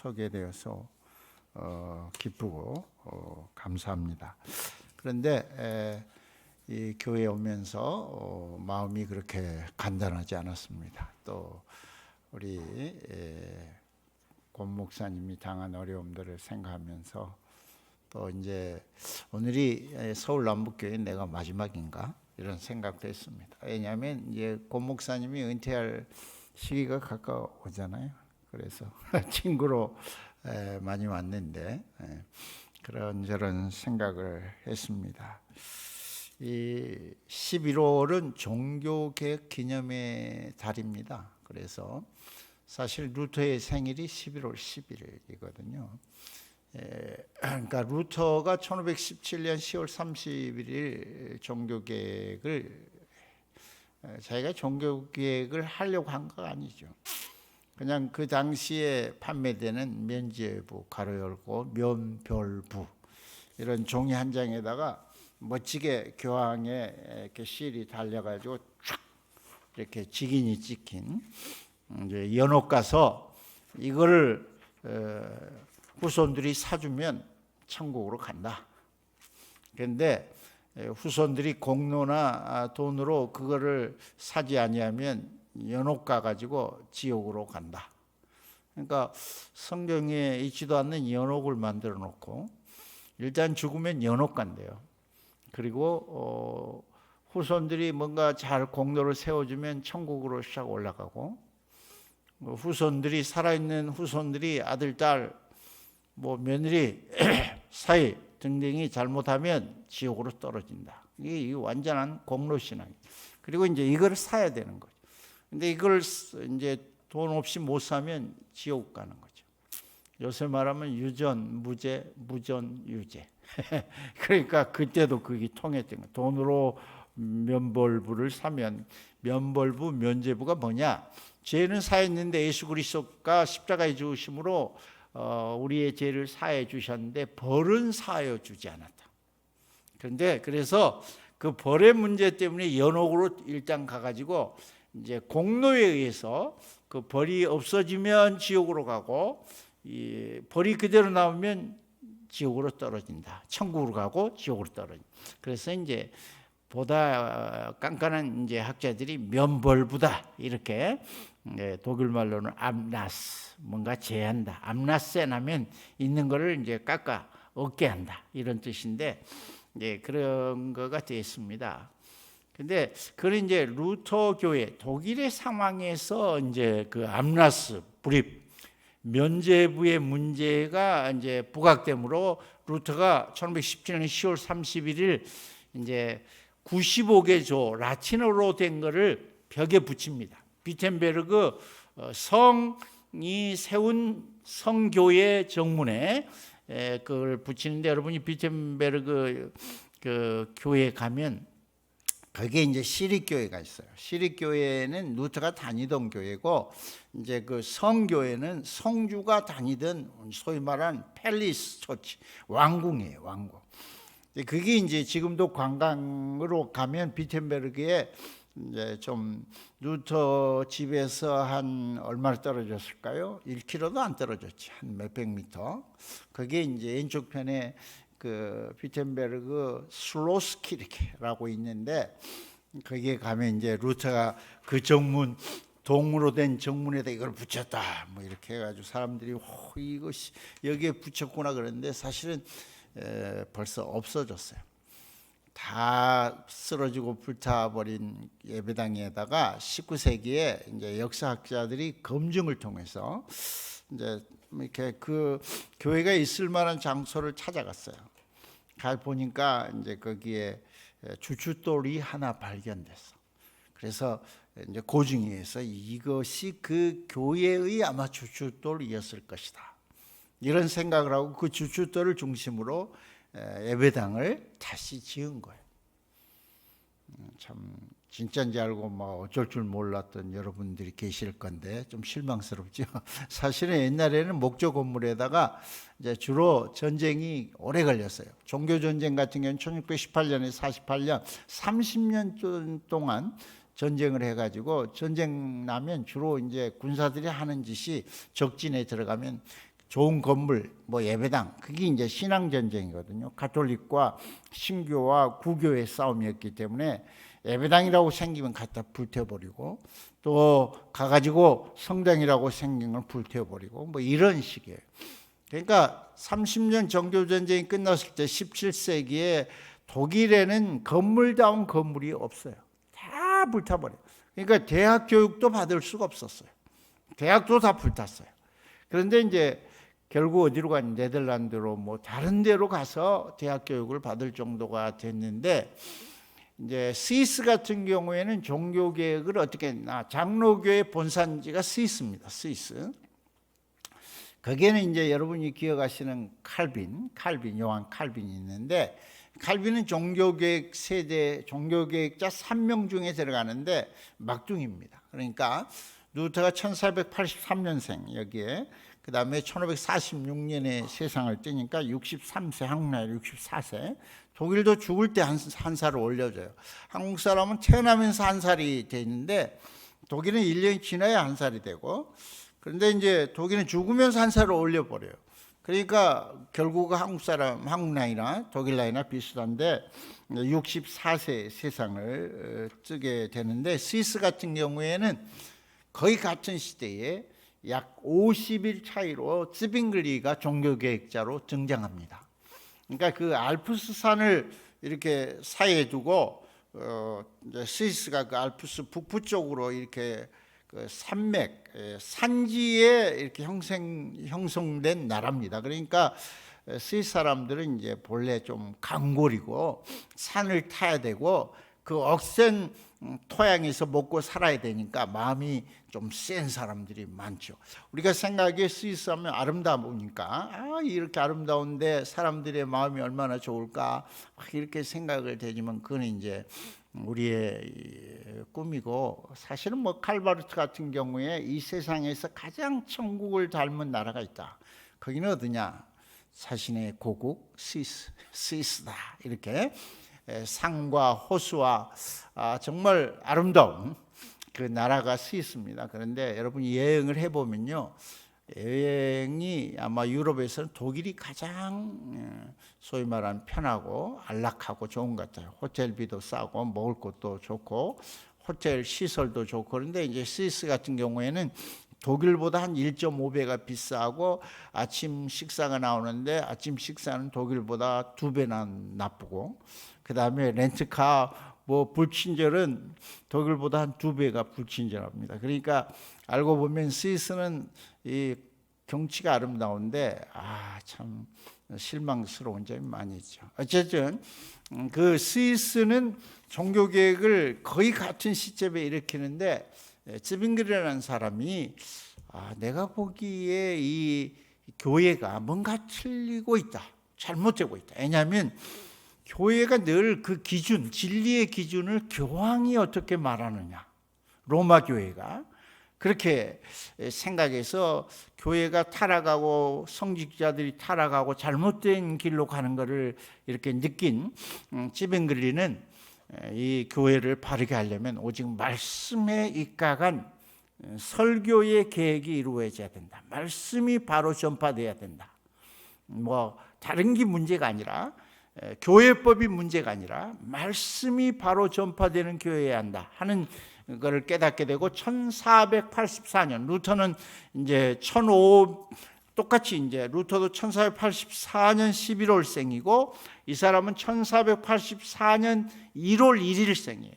서게 되어서 기쁘고 감사합니다. 그런데 이 교회에 오면서 마음이 그렇게 간단하지 않았습니다. 또 우리 권 목사님이 당한 어려움들을 생각하면서 또 이제 오늘이 서울 남북교회 내가 마지막인가 이런 생각도 했습니다. 왜냐하면 이제 권 목사님이 은퇴할 시기가 가까워오잖아요. 그래서 친구로 많이 왔는데 그런저런 생각을 했습니다. 이 11월은 종교개혁 기념의 달입니다. 그래서 사실 루터의 생일이 11월 11일이거든요. 그러니까 루터가 1517년 10월 31일 종교개혁을 자기가 종교개혁을 하려고 한 거 아니죠. 그냥 그 당시에 판매되는 면죄부 가로 열고 면별부 이런 종이 한 장에다가 멋지게 교황에 이렇게 실이 달려가지고 쫙 이렇게 직인이 찍힌 이제 연옥 가서 이거를 후손들이 사주면 천국으로 간다. 그런데 후손들이 공로나 돈으로 그거를 사지 아니하면 연옥 가가지고 지옥으로 간다. 그러니까 성경에 있지도 않는 연옥을 만들어 놓고 일단 죽으면 연옥 간대요. 그리고 후손들이 뭔가 잘 공로를 세워주면 천국으로 싹 올라가고 후손들이 살아있는 후손들이 아들, 딸, 뭐 며느리 사이 등등이 잘못하면 지옥으로 떨어진다. 이게 완전한 공로 신앙. 그리고 이제 이걸 사야 되는 거죠. 근데 이걸 이제 돈 없이 못 사면 지옥 가는 거죠. 요새 말하면 유전, 무죄, 무전, 유죄. 그러니까 그때도 그게 통했던 거예요. 돈으로 면벌부를 사면 면벌부, 면죄부가 뭐냐? 죄는 사했는데 예수 그리스도가 십자가에 죽으심으로 우리의 죄를 사해 주셨는데 벌은 사하여 주지 않았다. 그런데 그래서 그 벌의 문제 때문에 연옥으로 일단 가가지고 이제 공로에 의해서 그 벌이 없어지면 지옥으로 가고 이 벌이 그대로 나오면 지옥으로 떨어진다. 천국으로 가고 지옥으로 떨어진다. 그래서 이제 보다 깐깐한 이제 학자들이 면벌부다 이렇게 독일 말로는 암나스 뭔가 제한다. 암나센 하면 있는 거를 이제 깎아 얻게 한다 이런 뜻인데 그런 거가 됐습니다. 근데 그런 이제 루터 교회 독일의 상황에서 이제 그 암나스 불입 면죄부의 문제가 이제 부각되므로 루터가 1517년 10월 31일 이제 95개 조 라틴어로 된 거를 벽에 붙입니다. 비텐베르그 성이 세운 성교회 정문에 그걸 붙이는데 여러분이 비텐베르그 그 교회에 가면 거기에 이제 시립교회가 있어요. 시립교회는 루터가 다니던 교회고 이제 그 성교회는 성주가 다니던 소위 말하는 팰리스 처치 왕궁이에요, 왕궁. 그게 이제 지금도 관광으로 가면 비텐베르그에 이제 좀 루터 집에서 한 얼마나 떨어졌을까요? 1km도 안 떨어졌지. 한 몇백 미터. 그게 이제 왼쪽 편에 그 비텐베르그 슬로스키르케라고 있는데 거기에 가면 이제 루터가 그 정문 동으로 된 정문에다 이걸 붙였다. 뭐 이렇게 해가지고 사람들이 이거 여기에 붙였구나 그랬는데 사실은 벌써 없어졌어요. 다 쓰러지고 불타버린 예배당에다가 19세기에 이제 역사학자들이 검증을 통해서 이제 이렇게 그 교회가 있을 만한 장소를 찾아갔어요. 가 보니까 이제 거기에 주춧돌이 하나 발견됐어. 그래서 이제 고증에서 이것이 그 교회의 아마 주춧돌이었을 것이다. 이런 생각을 하고 그 주춧돌을 중심으로 예배당을 다시 지은 거예요. 참 진짜인지 알고 뭐 어쩔 줄 몰랐던 여러분들이 계실 건데 좀 실망스럽죠. 사실은 옛날에는 목조 건물에다가 이제 주로 전쟁이 오래 걸렸어요. 종교 전쟁 같은 경우는 1618년에 48년 30년 동안 전쟁을 해가지고 전쟁 나면 주로 이제 군사들이 하는 짓이 적진에 들어가면 좋은 건물, 뭐 예배당, 그게 이제 신앙 전쟁이거든요. 가톨릭과 신교와 구교의 싸움이었기 때문에 예배당이라고 생기면 갖다 불태워버리고, 또 가가지고 성당이라고 생긴 걸 불태워버리고, 뭐 이런 식이에요. 그러니까 30년 정교전쟁이 끝났을 때 17세기에 독일에는 건물다운 건물이 없어요. 다 불타버려요. 그러니까 대학 교육도 받을 수가 없었어요. 대학도 다 불탔어요. 그런데 이제 결국 어디로 간, 네덜란드로 뭐 다른 데로 가서 대학 교육을 받을 정도가 됐는데, 이제 스위스 같은 경우에는 종교 개혁을 어떻게 했나? 장로교의 본산지가 스위스입니다. 스위스. 거기에는 이제 여러분이 기억하시는 요한 칼빈이 있는데, 칼빈은 종교개혁 세대, 종교개혁자 3명 중에 들어가는데 막둥입니다. 그러니까 루터가 1483년생 여기에, 그 다음에 1546년에 세상을 뜨니까 63세, 한국 나이 64세. 독일도 죽을 때 한 살을 올려줘요. 한국 사람은 태어나면서 한 살이 돼 있는데 독일은 1년이 지나야 한 살이 되고, 그런데 이제 독일은 죽으면서 한 살을 올려버려요. 그러니까 결국 한국 사람, 한국 나이나 독일 나이나 비슷한데 64세 세상을 뜨게 되는데, 스위스 같은 경우에는 거의 같은 시대에 약 50일 차이로 츠빙글리가 종교개혁자로 등장합니다. 그러니까 그 알프스 산을 이렇게 사이에 두고 스위스가 그 알프스 북부 쪽으로 이렇게 그 산맥, 산지에 이렇게 형성된 나라입니다. 그러니까 스위스 사람들은 이제 본래 좀 강골이고 산을 타야 되고 그 억센 토양에서 먹고 살아야 되니까 마음이 좀 센 사람들이 많죠. 우리가 생각하기에 스위스 하면 아름다우니까 이렇게 아름다운데 사람들의 마음이 얼마나 좋을까 이렇게 생각을 되지만, 그건 이제 우리의 꿈이고, 사실은 뭐 칼바르트 같은 경우에 이 세상에서 가장 천국을 닮은 나라가 있다. 거기는 어디냐? 자신의 고국 스위스다. 이렇게 산과 호수와 정말 아름다운 그 나라가 스위스입니다. 그런데 여러분이 여행을 해보면요, 여행이 아마 유럽에서는 독일이 가장 소위 말하는 편하고 안락하고 좋은 것 같아요. 호텔비도 싸고 먹을 것도 좋고 호텔 시설도 좋고. 그런데 이제 스위스 같은 경우에는 독일보다 한 1.5배가 비싸고, 아침 식사가 나오는데 아침 식사는 독일보다 2배나 나쁘고, 그 다음에 렌트카 뭐 불친절은 독일보다 한 2배가 불친절합니다. 그러니까 알고 보면 스위스는 이 경치가 아름다운데 참 실망스러운 점이 많이 있죠. 어쨌든 그 스위스는 종교개혁을 거의 같은 시점에 일으키는데, 츠빙글이라는 사람이 내가 보기에 이 교회가 뭔가 틀리고 있다, 잘못되고 있다. 왜냐하면 교회가 늘 그 기준, 진리의 기준을 교황이 어떻게 말하느냐, 로마 교회가 그렇게 생각해서 교회가 타락하고 성직자들이 타락하고 잘못된 길로 가는 것을 이렇게 느낀 츠빙글리는 이 교회를 바르게 하려면 오직 말씀에 입각한 설교의 계획이 이루어져야 된다. 말씀이 바로 전파돼야 된다. 뭐 다른 게 문제가 아니라, 교회법이 문제가 아니라 말씀이 바로 전파되는 교회여야 한다 하는 것을 깨닫게 되고, 1484년 루터는 이제 똑같이 이제 루터도 1484년 11월생이고 이 사람은 1484년 1월 1일생이에요.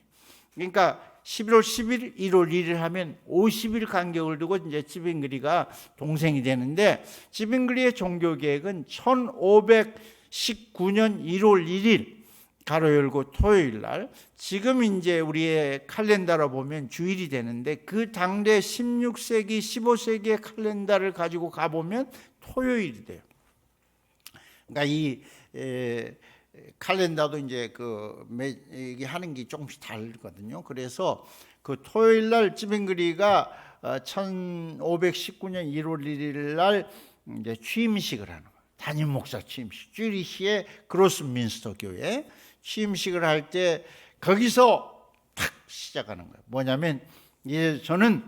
그러니까 11월 10일, 1월 1일 하면 50일 간격을 두고 이제 츠빙글리가 동생이 되는데, 츠빙글리의 종교 계획은 1519년 1월 1일 가로 열고 토요일 날, 지금 이제 우리의 칼렌다로 보면 주일이 되는데 그 당대 16세기, 15세기의 칼렌다를 가지고 가보면 토요일이 돼요. 그러니까 이 칼렌다도 이제 이게 하는 게 조금씩 다르거든요. 그래서 그 토요일 날 츠빙글리가 1519년 1월 1일 날 이제 취임식을 하는 거예요. 담임 목사 취임식. 쥐리히의 그로스민스터 교회 취임식을 할 때 거기서 탁 시작하는 거예요. 뭐냐면 이제 저는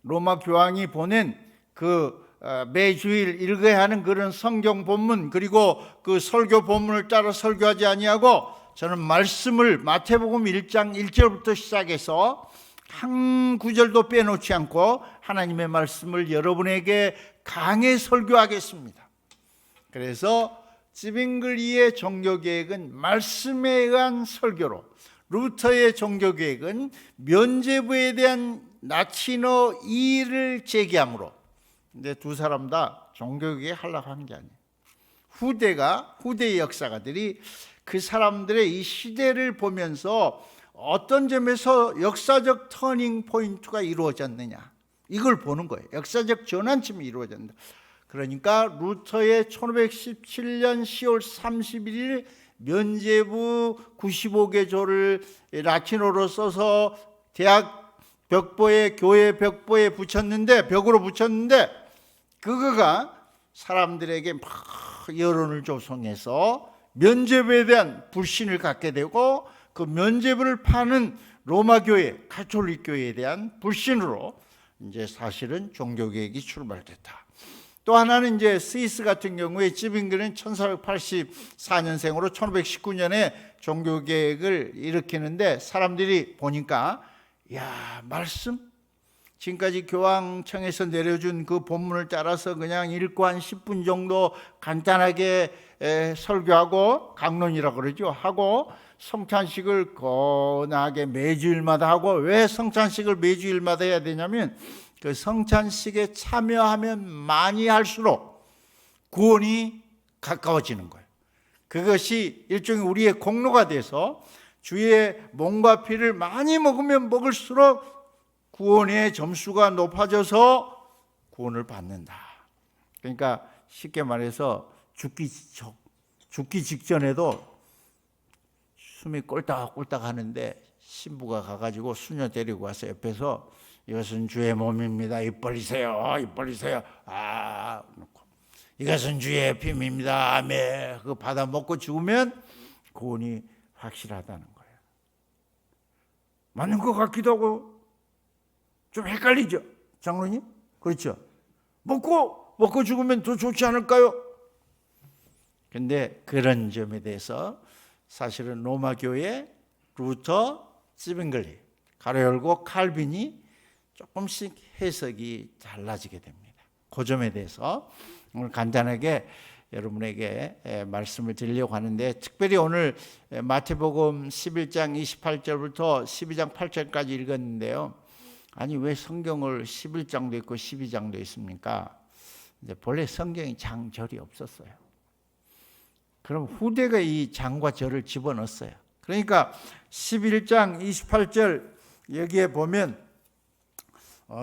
로마 교황이 보낸 그 매주일 읽어야 하는 그런 성경 본문, 그리고 그 설교 본문을 따라 설교하지 아니하고 저는 말씀을 마태복음 1장 1절부터 시작해서 한 구절도 빼놓지 않고 하나님의 말씀을 여러분에게 강해 설교하겠습니다. 그래서 찌빙글리의 종교계획은 말씀에 의한 설교로, 루터의 종교계획은 면죄부에 대한 나치너 이의를 제기함으로. 근데 두 사람 다 종교계획 하려고 한 게 아니에요. 후대의 역사가들이 그 사람들의 이 시대를 보면서 어떤 점에서 역사적 터닝 포인트가 이루어졌느냐, 이걸 보는 거예요. 역사적 전환점이 이루어졌다. 그러니까 루터의 1517년 10월 31일 면죄부 95개 조를 라틴어로 써서 대학 벽보에, 교회 벽보에 붙였는데, 벽으로 붙였는데, 그거가 사람들에게 막 여론을 조성해서 면죄부에 대한 불신을 갖게 되고, 그 면죄부를 파는 로마 교회, 가톨릭 교회에 대한 불신으로 이제 사실은 종교개혁이 출발됐다. 또 하나는 이제 스위스 같은 경우에 찌빙글은 1484년생으로 1519년에 종교개혁을 일으키는데, 사람들이 보니까 야, 말씀? 지금까지 교황청에서 내려준 그 본문을 따라서 그냥 읽고 한 10분 정도 간단하게 설교하고, 강론이라고 그러죠, 하고 성찬식을 거나하게 매주일마다 하고. 왜 성찬식을 매주일마다 해야 되냐면, 그 성찬식에 참여하면 많이 할수록 구원이 가까워지는 거예요. 그것이 일종의 우리의 공로가 돼서 주의 몸과 피를 많이 먹으면 먹을수록 구원의 점수가 높아져서 구원을 받는다. 그러니까 쉽게 말해서 죽기 직전에도 숨이 꼴딱꼴딱 하는데 신부가 가가지고 수녀 데리고 와서 옆에서 이것은 주의 몸입니다. 입 벌리세요. 입 벌리세요. 놓고 이것은 주의 피입니다. 아멘. 그거 받아 먹고 죽으면 구원이 확실하다는 거예요. 맞는 것 같기도 하고 좀 헷갈리죠, 장로님? 그렇죠? 먹고 죽으면 더 좋지 않을까요? 근데 그런 점에 대해서 사실은 로마 교회, 루터, 찌빙글리, 가로 열고 칼빈이 조금씩 해석이 달라지게 됩니다. 그 점에 대해서 오늘 간단하게 여러분에게 말씀을 드리려고 하는데, 특별히 오늘 마태복음 11장 28절부터 12장 8절까지 읽었는데요. 아니, 왜 성경을 11장도 있고 12장도 있습니까? 이제 본래 성경이 장절이 없었어요. 그럼 후대가 이 장과 절을 집어넣었어요. 그러니까 11장 28절 여기에 보면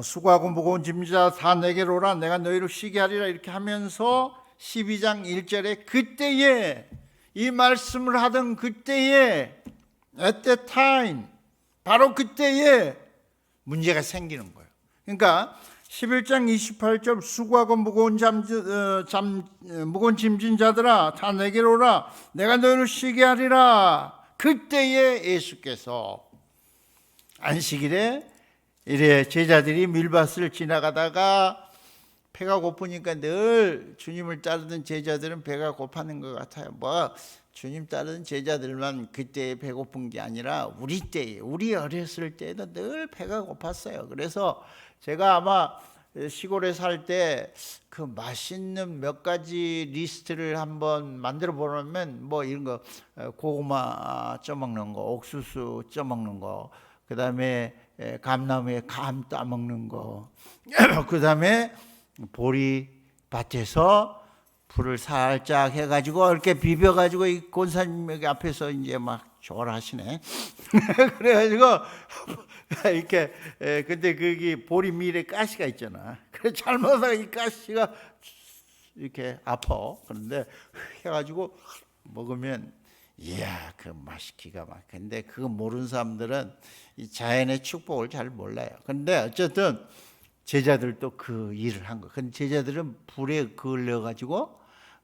수고하고 무거운 짐자 다 내게로 오라, 내가 너희를 쉬게 하리라, 이렇게 하면서 12장 1절에 그때에, 이 말씀을 하던 그때에, at that time, 바로 그때에 문제가 생기는 거예요. 그러니까 11장 28절 수고하고 무거운 짐진 자들아 다 내게로 오라, 내가 너희를 쉬게 하리라. 그때에 예수께서 안식일에 이래 제자들이 밀밭을 지나가다가 배가 고프니까 늘 주님을 따르던 제자들은 배가 고팠는 것 같아요. 주님 따르던 제자들만 그때 배고픈 게 아니라 우리 때에, 우리 어렸을 때도 늘 배가 고팠어요. 그래서 제가 아마 시골에 살 때 그 맛있는 몇 가지 리스트를 한번 만들어 보면, 이런 거 고구마 쪄먹는 거, 옥수수 쪄먹는 거, 그 다음에 감나무에 감 따먹는 거, 그 다음에 보리밭에서 불을 살짝 해가지고 이렇게 비벼가지고 이 권사님 여기 앞에서 이제 막 조언하시네. 그래가지고 이렇게 근데 거기 보리밀에 가시가 있잖아. 그래 잘못하다가 이 가시가 이렇게 아파. 그런데 해가지고 먹으면 이야, 그 맛이 기가 막혀. 근데 그거 모르는 사람들은 이 자연의 축복을 잘 몰라요. 근데 어쨌든 제자들도 그 일을 한 거. 근데 제자들은 불에 걸려가지고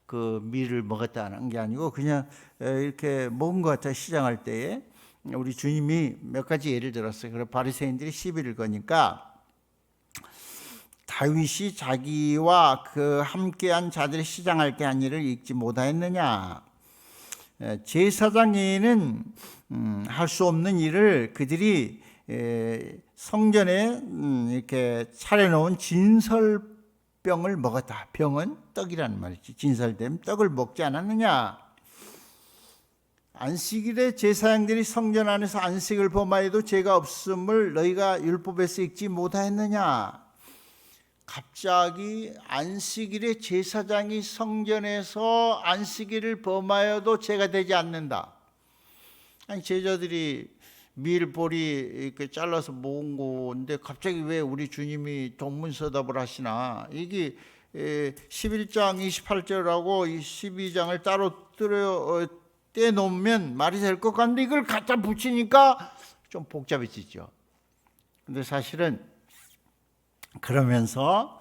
그 밀을 먹었다는 게 아니고 그냥 이렇게 먹은 것 같아요. 시장할 때에 우리 주님이 몇 가지 예를 들었어요. 그래서 바리새인들이 시비를 거니까 다윗이 자기와 그 함께한 자들이 시장할 게 한 일을 읽지 못하였느냐. 제사장에는 할 수 없는 일을 그들이 성전에 이렇게 차려놓은 진설병을 먹었다. 병은 떡이라는 말이지. 진설된 떡을 먹지 않았느냐. 안식일에 제사장들이 성전 안에서 안식을 범하여도 죄가 없음을 너희가 율법에서 읽지 못하였느냐. 갑자기 안식일에 제사장이 성전에서 안식일을 범하여도 죄가 되지 않는다. 아니, 제자들이 밀보리 이렇게 잘라서 모은 건데 갑자기 왜 우리 주님이 동문서답을 하시나. 이게 11장 28절하고 12장을 따로 떼놓으면 말이 될 것 같은데 이걸 갖다 붙이니까 좀 복잡해지죠. 근데 사실은 그러면서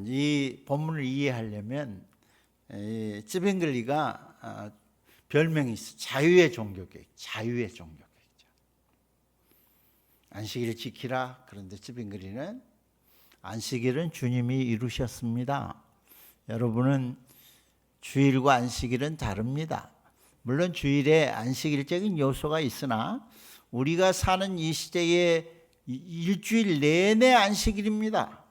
이 본문을 이해하려면 찌뱅글리가 별명이 있어. 자유의 종교교육. 자유의 종교교육. 안식일을 지키라. 그런데 찌뱅글리는 안식일은 주님이 이루셨습니다. 여러분은 주일과 안식일은 다릅니다. 물론 주일에 안식일적인 요소가 있으나 우리가 사는 이 시대에 일주일 내내 안식일입니다.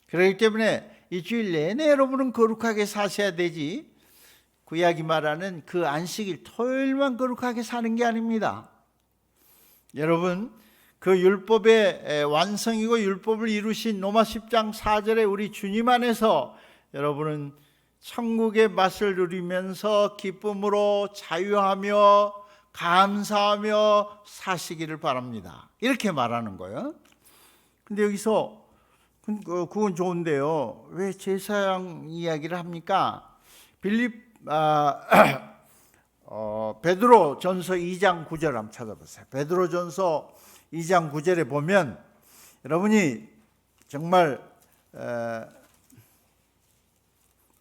그렇기 때문에 일주일 내내 여러분은 거룩하게 사셔야 되지, 구약이 말하는 그 안식일 토요일만 거룩하게 사는 게 아닙니다. 여러분, 그 율법의 완성이고 율법을 이루신 로마 10장 4절에 우리 주님 안에서 여러분은 천국의 맛을 누리면서 기쁨으로 자유하며 감사하며 사시기를 바랍니다. 이렇게 말하는 거예요. 근데 여기서 그건 좋은데요, 왜 제사장 이야기를 합니까? 베드로 전서 2장 9절 한번 찾아보세요. 베드로 전서 2장 9절에 보면 여러분이 정말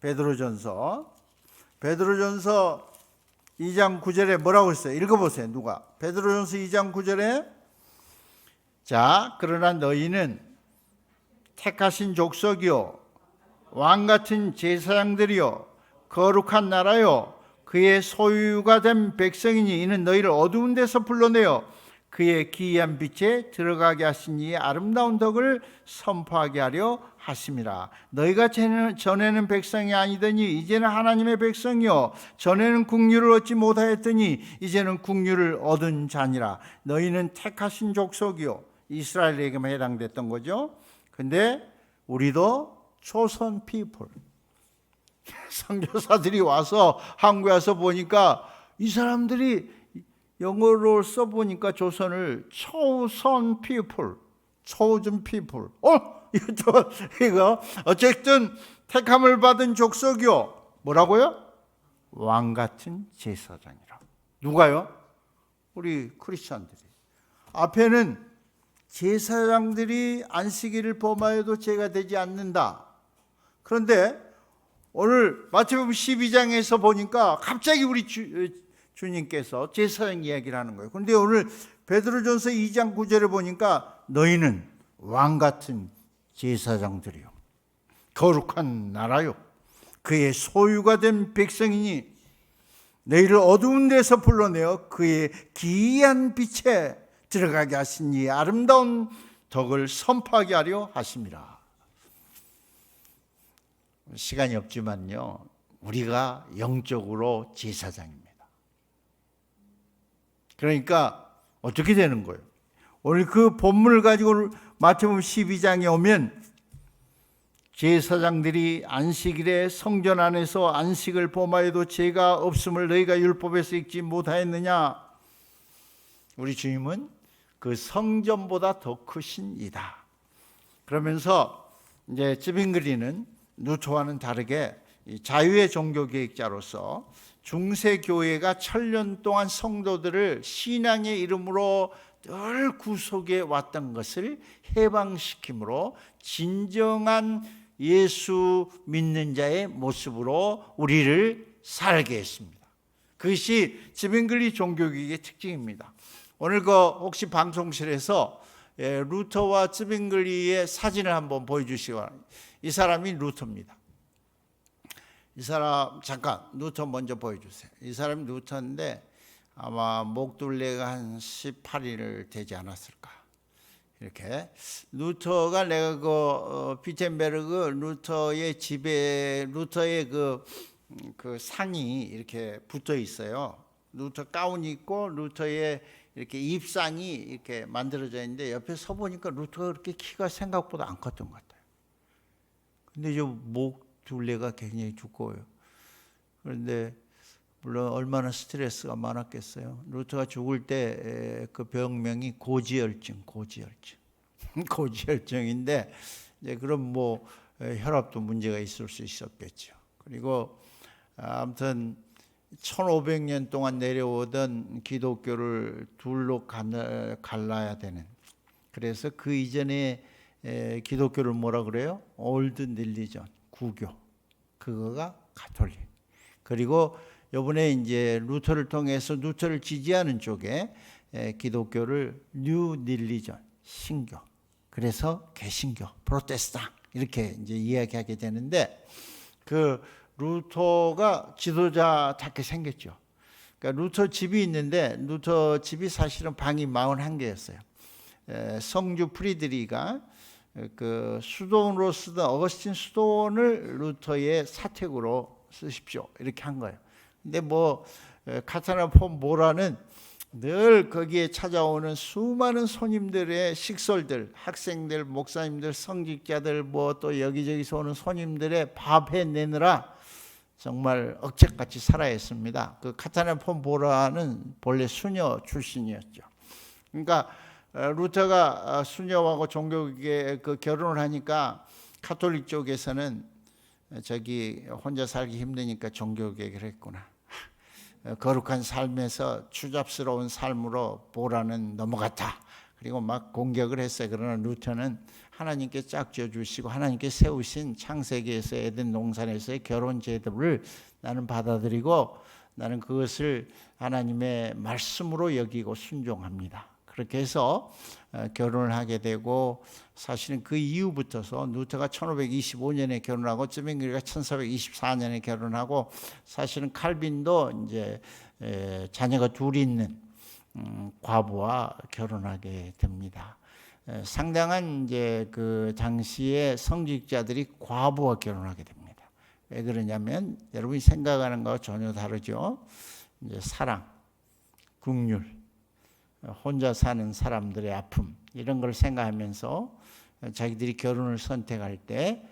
베드로전서 2장 9절에 뭐라고 했어요? 읽어보세요. 누가? 베드로전서 2장 9절에 자, 그러나 너희는 택하신 족속이요 왕같은 제사장들이요 거룩한 나라요 그의 소유가 된 백성이니 이는 너희를 어두운 데서 불러내어 그의 기이한 빛에 들어가게 하신 이의 아름다운 덕을 선포하게 하려 하심이라. 너희가 전에는 백성이 아니더니 이제는 하나님의 백성이요 전에는 국류를 얻지 못하였더니 이제는 국류를 얻은 자니라. 너희는 택하신 족속이요, 이스라엘에게만 해당됐던 거죠. 근데 우리도 초선 피플. 선교사들이 와서 한국에 와서 보니까 이 사람들이 영어로 써보니까 조선을 chosen people, chosen people. 이거 어쨌든 택함을 받은 족속이요. 뭐라고요? 왕 같은 제사장이라. 누가요? 우리 크리스천들이. 앞에는 제사장들이 안식일을 범하여도 죄가 되지 않는다. 그런데 오늘 마태복음 12장에서 보니까 갑자기 우리 주님께서 제사장 이야기를 하는 거예요. 그런데 오늘 베드로전서 2장 9절에 보니까 너희는 왕같은 제사장들이요 거룩한 나라요 그의 소유가 된 백성이니 너희를 어두운 데서 불러내어 그의 기이한 빛에 들어가게 하신 이 아름다운 덕을 선포하게 하려 하심이라. 시간이 없지만요, 우리가 영적으로 제사장입니다. 그러니까 어떻게 되는 거예요? 오늘 그 본문을 가지고 마태복음 12장에 오면 제사장들이 안식일에 성전 안에서 안식을 범하여도 죄가 없음을 너희가 율법에서 읽지 못하였느냐. 우리 주님은 그 성전보다 더 크신 이다. 그러면서 이제 찌빙그리는 누초와는 다르게 자유의 종교개혁자로서 중세교회가 천년 동안 성도들을 신앙의 이름으로 늘 구속해 왔던 것을 해방시킴으로 진정한 예수 믿는 자의 모습으로 우리를 살게 했습니다. 그것이 찌빙글리 종교개혁의 특징입니다. 오늘 혹시 방송실에서 루터와 쯔빙글리의 사진을 한번 보여주시기 바랍니다. 이 사람이 루터입니다. 이 사람 잠깐 루터 먼저 보여주세요. 이 사람이 루터인데 아마 목둘레가 한 18일 되지 않았을까. 이렇게 루터가 내가 비텐베르그 루터의 집에 루터의 그 상이 이렇게 붙어 있어요. 루터 가운이 있고 루터의 이렇게 입상이 이렇게 만들어져 있는데 옆에 서 보니까 루터가 그렇게 키가 생각보다 안 컸던 것 같아요. 근데 저 목 둘레가 굉장히 두꺼워요. 그런데 물론 얼마나 스트레스가 많았겠어요. 루터가 죽을 때 그 병명이 고지혈증. 고지혈증인데 이제 그럼 뭐 혈압도 문제가 있을 수 있었겠죠. 그리고 아무튼 1500년 동안 내려오던 기독교를 둘로 갈라야 되는, 그래서 그 이전에 기독교를 뭐라 그래요? 올드 릴리전, 구교. 그거가 가톨릭. 그리고 이번에 이제 루터를 통해서 루터를 지지하는 쪽에 기독교를 뉴 릴리전, 신교. 그래서 개신교, 프로테스탄 이렇게 이제 이야기하게 되는데 그 루터가 지도자답게 생겼죠. 그러니까 루터 집이 있는데 루터 집이 사실은 방이 41개였어요. 성주 프리드리가 그 수도원으로 쓰던 어거스틴 수도원을 루터의 사택으로 쓰십시오 이렇게 한 거예요. 근데 뭐 카타나 폰 모라는 늘 거기에 찾아오는 수많은 손님들의 식솔들, 학생들, 목사님들, 성직자들, 뭐 또 여기저기서 오는 손님들의 밥 해내느라 정말 억책같이 살아야 했습니다. 그 카타나 폰 모라는 본래 수녀 출신이었죠. 그러니까 루터가 수녀하고 종교계 그 결혼을 하니까 가톨릭 쪽에서는 저기 혼자 살기 힘드니까 종교개혁을 했구나. 거룩한 삶에서 추잡스러운 삶으로 보라는 넘어갔다. 그리고 막 공격을 했어요. 그러나 루터는 하나님께 짝지어 주시고 하나님께 세우신 창세기에서 에덴 동산에서의 결혼 제도를 나는 받아들이고 나는 그것을 하나님의 말씀으로 여기고 순종합니다. 그렇게 해서 결혼을 하게 되고, 사실은 그 이후부터서 루터가 1525년에 결혼하고 쯔빙글리가 1424년에 결혼하고, 사실은 칼빈도 이제 자녀가 둘이 있는 과부와 결혼하게 됩니다. 상당한 이제 그 당시에 성직자들이 과부와 결혼하게 됩니다. 왜 그러냐면 여러분이 생각하는 거와 전혀 다르죠. 이제 사랑, 긍휼, 혼자 사는 사람들의 아픔 이런 걸 생각하면서 자기들이 결혼을 선택할 때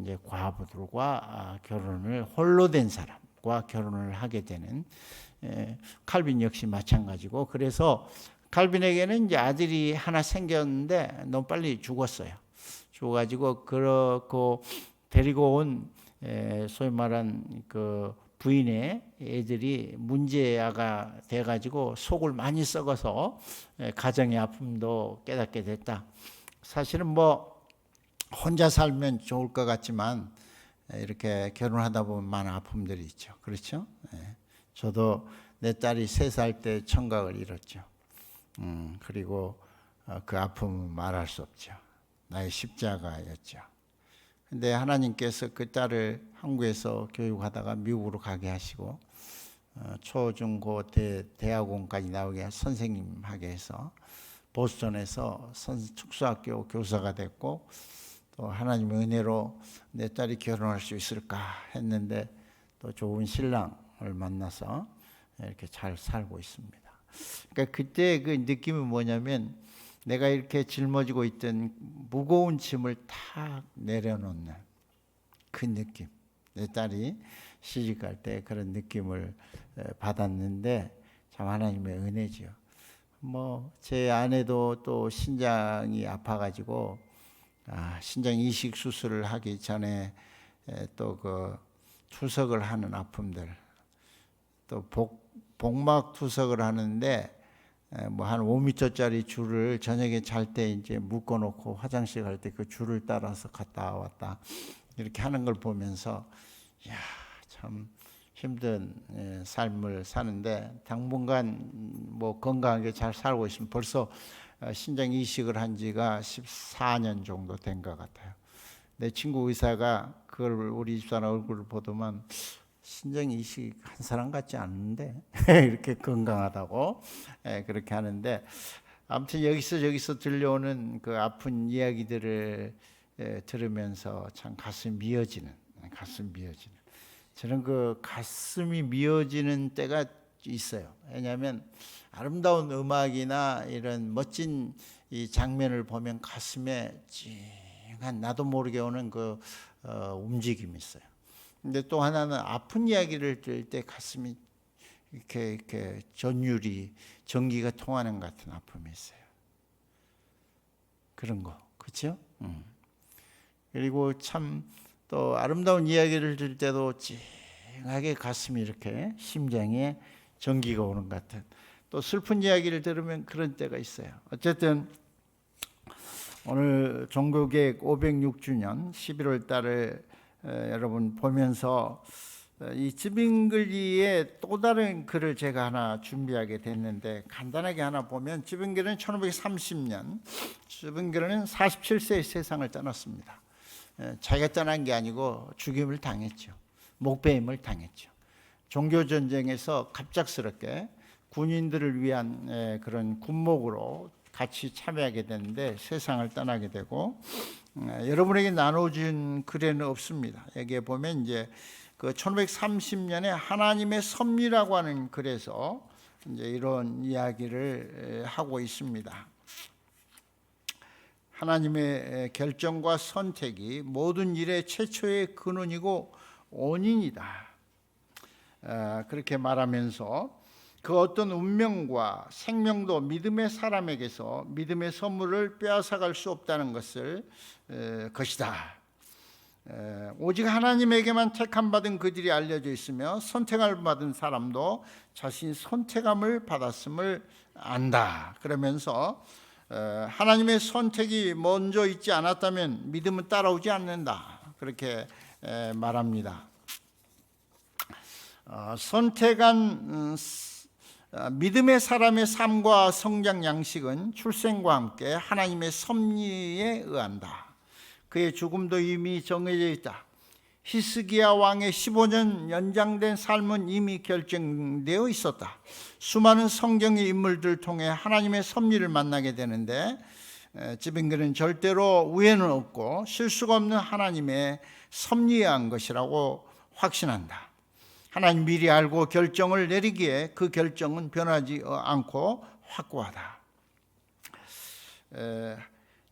이제 과부들과 결혼을, 홀로 된 사람과 결혼을 하게 되는, 칼빈 역시 마찬가지고, 그래서 칼빈에게는 이제 아들이 하나 생겼는데 너무 빨리 죽었어요. 죽어가지고 그렇고 데리고 온 소위 말한 그 부인의 애들이 문제아가 돼가지고 속을 많이 썩어서 가정의 아픔도 깨닫게 됐다. 사실은 뭐 혼자 살면 좋을 것 같지만 이렇게 결혼하다 보면 많은 아픔들이 있죠. 그렇죠? 저도 내 딸이 3살 때 청각을 잃었죠. 그리고 그 아픔은 말할 수 없죠. 나의 십자가였죠. 근데 하나님께서 그 딸을 한국에서 교육하다가 미국으로 가게 하시고 초, 중, 고, 대학원까지 나오게 선생님 하게 해서 보스턴에서 특수학교 교사가 됐고, 또 하나님의 은혜로 내 딸이 결혼할 수 있을까 했는데 또 좋은 신랑을 만나서 이렇게 잘 살고 있습니다. 그러니까 그때 그 느낌이 뭐냐면 내가 이렇게 짊어지고 있던 무거운 짐을 탁 내려놓는 그 느낌. 내 딸이 시집갈 때 그런 느낌을 받았는데 참 하나님의 은혜지요. 뭐 제 아내도 또 신장이 아파가지고 신장 이식 수술을 하기 전에 또 그 투석을 하는 아픔들, 또 복막 투석을 하는데 뭐 한 5m짜리 줄을 저녁에 잘 때 이제 묶어놓고 화장실 갈 때 그 줄을 따라서 갔다 왔다 이렇게 하는 걸 보면서 야, 참 힘든 삶을 사는데 당분간 뭐 건강하게 잘 살고 있으면 벌써 신장 이식을 한 지가 14년 정도 된 것 같아요. 내 친구 의사가 그걸 우리 집사람 얼굴을 보더만 신장 이식 한 사람 같지 않은데 이렇게 건강하다고 그렇게 하는데, 아무튼 여기서 저기서 들려오는 그 아픈 이야기들을 들으면서 참 가슴이 미어지는. 저는 그 가슴이 미어지는 때가 있어요. 왜냐하면 아름다운 음악이나 이런 멋진 이 장면을 보면 가슴에 찡한 나도 모르게 오는 그 움직임이 있어요. 근데 또 하나는 아픈 이야기를 들을 때 가슴이 이렇게 전기가 통하는 같은 아픔이 있어요. 그런 거, 그렇죠? 그리고 참 또 아름다운 이야기를 들을 때도 찡하게 가슴이 이렇게 심장에 전기가 오는 것 같은, 또 슬픈 이야기를 들으면 그런 때가 있어요. 어쨌든 오늘 종교개혁 506주년 11월 달을 여러분 보면서 이 쯔빙글리의 또 다른 글을 제가 하나 준비하게 됐는데, 간단하게 하나 보면, 쯔빙글리는 1530년, 쯔빙글리는 47세에 세상을 떠났습니다. 자기가 떠난 게 아니고 죽임을 당했죠. 목배임을 당했죠. 종교전쟁에서 갑작스럽게 군인들을 위한 그런 군목으로 같이 참여하게 되는데 세상을 떠나게 되고, 여러분에게 나눠준 글에는 없습니다. 여기에 보면 이제 그 1530년에 하나님의 섭리라고 하는 글에서 이제 이런 이야기를 하고 있습니다. 하나님의 결정과 선택이 모든 일의 최초의 근원이고 원인이다. 그렇게 말하면서 그 어떤 운명과 생명도 믿음의 사람에게서 믿음의 선물을 빼앗아갈 수 없다는 것이다. 오직 하나님에게만 택함받은 그들이 알려져 있으며 선택을 받은 사람도 자신이 선택함을 받았음을 안다. 그러면서 하나님의 선택이 먼저 있지 않았다면 믿음은 따라오지 않는다. 그렇게 말합니다. 선택한 믿음의 사람의 삶과 성장 양식은 출생과 함께 하나님의 섭리에 의한다. 그의 죽음도 이미 정해져 있다. 히스기야 왕의 15년 연장된 삶은 이미 결정되어 있었다. 수많은 성경의 인물들을 통해 하나님의 섭리를 만나게 되는데, 쯔빙글은 절대로 우연은 없고 실수가 없는 하나님의 섭리에 의한 것이라고 확신한다. 하나님 미리 알고 결정을 내리기에 그 결정은 변하지 않고 확고하다.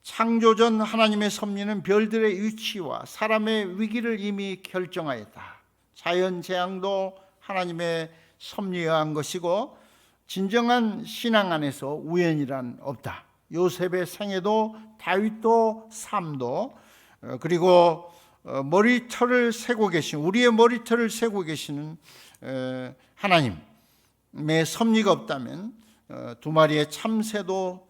창조전 하나님의 섭리는 별들의 위치와 사람의 위기를 이미 결정하였다. 자연 재앙도 하나님의 섭리에 의한 것이고 진정한 신앙 안에서 우연이란 없다. 요셉의 생애도 다윗도 삶도 그리고 머리털을 세고 계신, 우리의 머리털을 세고 계시는 하나님의 섭리가 없다면 두 마리의 참새도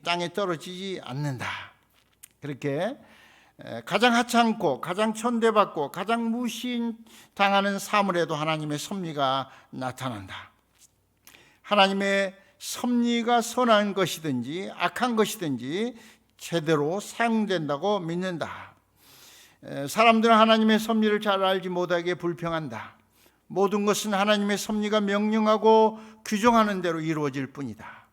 땅에 떨어지지 않는다. 그렇게 가장 하찮고 가장 천대받고 가장 무시당하는 사물에도 하나님의 섭리가 나타난다. 하나님의 섭리가 선한 것이든지 악한 것이든지 제대로 사용된다고 믿는다. 사람들은 하나님의 섭리를 잘 알지 못하기에 불평한다. 모든 것은 하나님의 섭리가 명령하고 규정하는 대로 이루어질 뿐이다.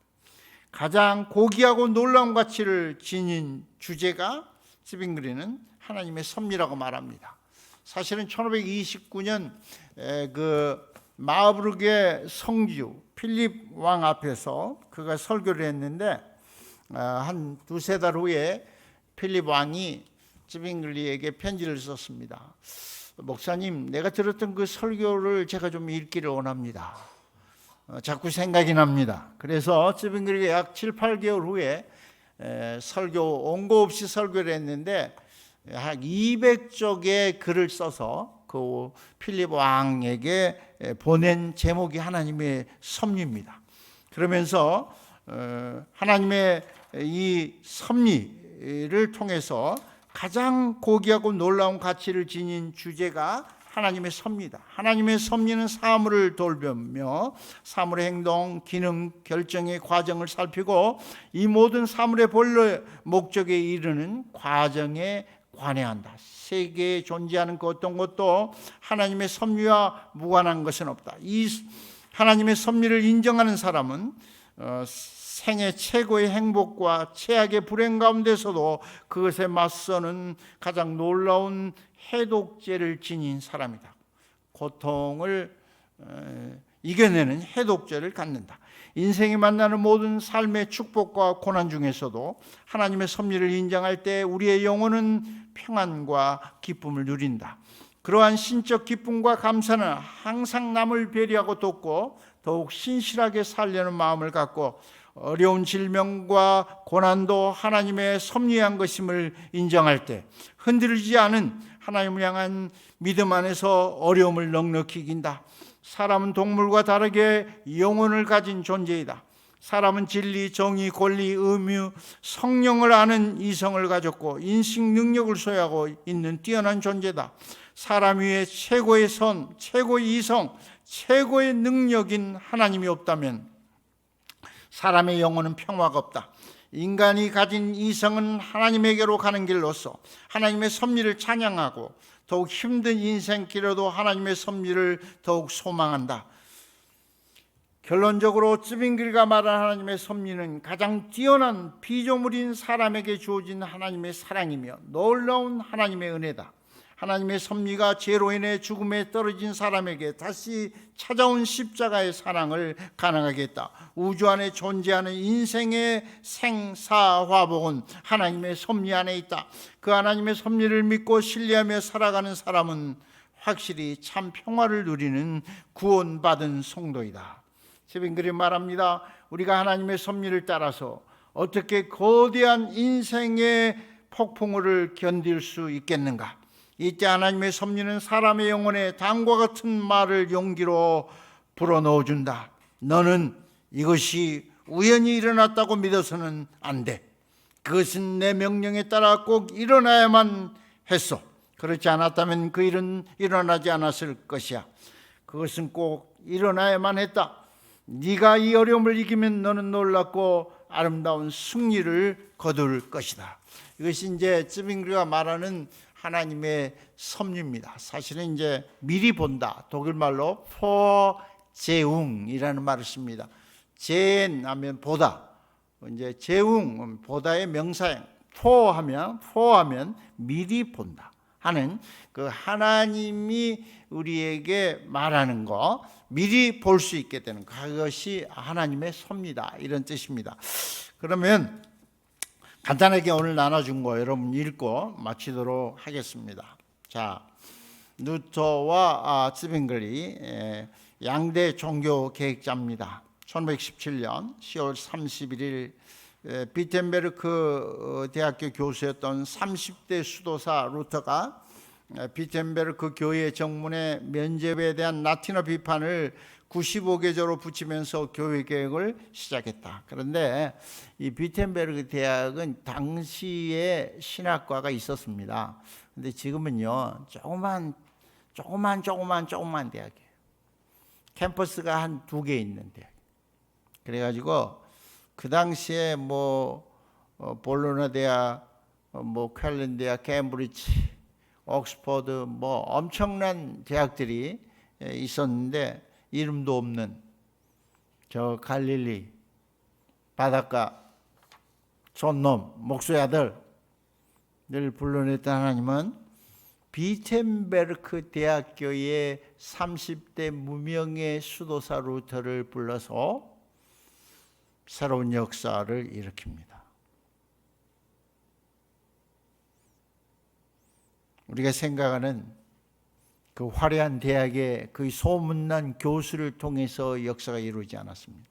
가장 고귀하고 놀라운 가치를 지닌 주제가 쯔빙글리는 하나님의 섭리라고 말합니다. 사실은 1529년 그 마하부르크의 성주 필립 왕 앞에서 그가 설교를 했는데, 한 두세 달 후에 필립 왕이 쯔빙글리에게 편지를 썼습니다. 목사님, 내가 들었던 그 설교를 제가 좀 읽기를 원합니다. 자꾸 생각이 납니다. 그래서 쯔빙글리가 약 7, 8개월 후에 원고 없이 설교를 했는데 한 200쪽의 글을 써서 그 필립 왕에게 보낸 제목이 하나님의 섭리입니다. 그러면서 하나님의 이 섭리를 통해서 가장 고귀하고 놀라운 가치를 지닌 주제가 하나님의 섭리다. 하나님의 섭리는 사물을 돌보며 사물의 행동, 기능, 결정의 과정을 살피고 이 모든 사물의 본래 목적에 이르는 과정에 관여한다. 세계에 존재하는 그 어떤 것도 하나님의 섭리와 무관한 것은 없다. 이 하나님의 섭리를 인정하는 사람은 생애 최고의 행복과 최악의 불행 가운데서도 그것에 맞서는 가장 놀라운 해독제를 지닌 사람이다. 고통을 이겨내는 해독제를 갖는다. 인생이 만나는 모든 삶의 축복과 고난 중에서도 하나님의 섭리를 인정할 때 우리의 영혼은 평안과 기쁨을 누린다. 그러한 신적 기쁨과 감사는 항상 남을 배려하고 돕고 더욱 신실하게 살려는 마음을 갖고 어려운 질병과 고난도 하나님의 섭리한 것임을 인정할 때 흔들리지 않은 하나님을 향한 믿음 안에서 어려움을 넉넉히 이긴다. 사람은 동물과 다르게 영혼을 가진 존재이다. 사람은 진리, 정의, 권리, 의무, 성령을 아는 이성을 가졌고 인식 능력을 소유하고 있는 뛰어난 존재다. 사람 위에 최고의 선, 최고의 이성, 최고의 능력인 하나님이 없다면 사람의 영혼은 평화가 없다. 인간이 가진 이성은 하나님에게로 가는 길로서 하나님의 섭리를 찬양하고 더욱 힘든 인생길에도 하나님의 섭리를 더욱 소망한다. 결론적으로 쯔빙글가 말한 하나님의 섭리는 가장 뛰어난 피조물인 사람에게 주어진 하나님의 사랑이며 놀라운 하나님의 은혜다. 하나님의 섭리가 죄로 인해 죽음에 떨어진 사람에게 다시 찾아온 십자가의 사랑을 가능하게 했다. 우주 안에 존재하는 인생의 생사화복은 하나님의 섭리 안에 있다. 그 하나님의 섭리를 믿고 신뢰하며 살아가는 사람은 확실히 참 평화를 누리는 구원받은 성도이다. 쯔빙글이 말합니다. 우리가 하나님의 섭리를 따라서 어떻게 거대한 인생의 폭풍우를 견딜 수 있겠는가? 이때 하나님의 섭리는 사람의 영혼에 다음과 같은 말을 용기로 불어넣어준다. 너는 이것이 우연히 일어났다고 믿어서는 안 돼. 그것은 내 명령에 따라 꼭 일어나야만 했어. 그렇지 않았다면 그 일은 일어나지 않았을 것이야. 그것은 꼭 일어나야만 했다. 네가 이 어려움을 이기면 너는 놀랍고 아름다운 승리를 거둘 것이다. 이것이 이제 쯔빙글가 말하는 하나님의 섭리입니다. 사실은 이제 미리 본다. 독일말로 포제웅이라는 말을 씁니다. 젠 하면 보다. 이제 제웅 보다의 명사형. 포하면 미리 본다 하는 그 하나님이 우리에게 말하는 거 미리 볼 수 있게 되는 그것이 하나님의 섭리다 이런 뜻입니다. 그러면 간단하게 오늘 나눠준 거 여러분 읽고 마치도록 하겠습니다. 자, 루터와 쯔빙글이 양대 종교 계획자입니다. 1517년 10월 31일 비텐베르크 대학교 교수였던 30대 수도사 루터가 비텐베르크 교회 정문에 면죄부에 대한 라틴어 비판을 95개조로 붙이면서 교회 개혁을 시작했다. 그런데 이 비텐베르크 대학은 당시에 신학과가 있었습니다. 근데 지금은요 조그만 대학이에요. 캠퍼스가 한 2개 있는 대학. 그래가지고 그 당시에 볼로나 대학, 쾰른 대학, 캠브리지, 옥스퍼드 엄청난 대학들이 있었는데 이름도 없는 저 갈릴리 바닷가 촌놈 목수의 아들을 불러냈던 하나님은 비텐베르크 대학교의 30대 무명의 수도사 루터를 불러서 새로운 역사를 일으킵니다. 우리가 생각하는 그 화려한 대학의 그 소문난 교수를 통해서 역사가 이루어지지 않았습니다.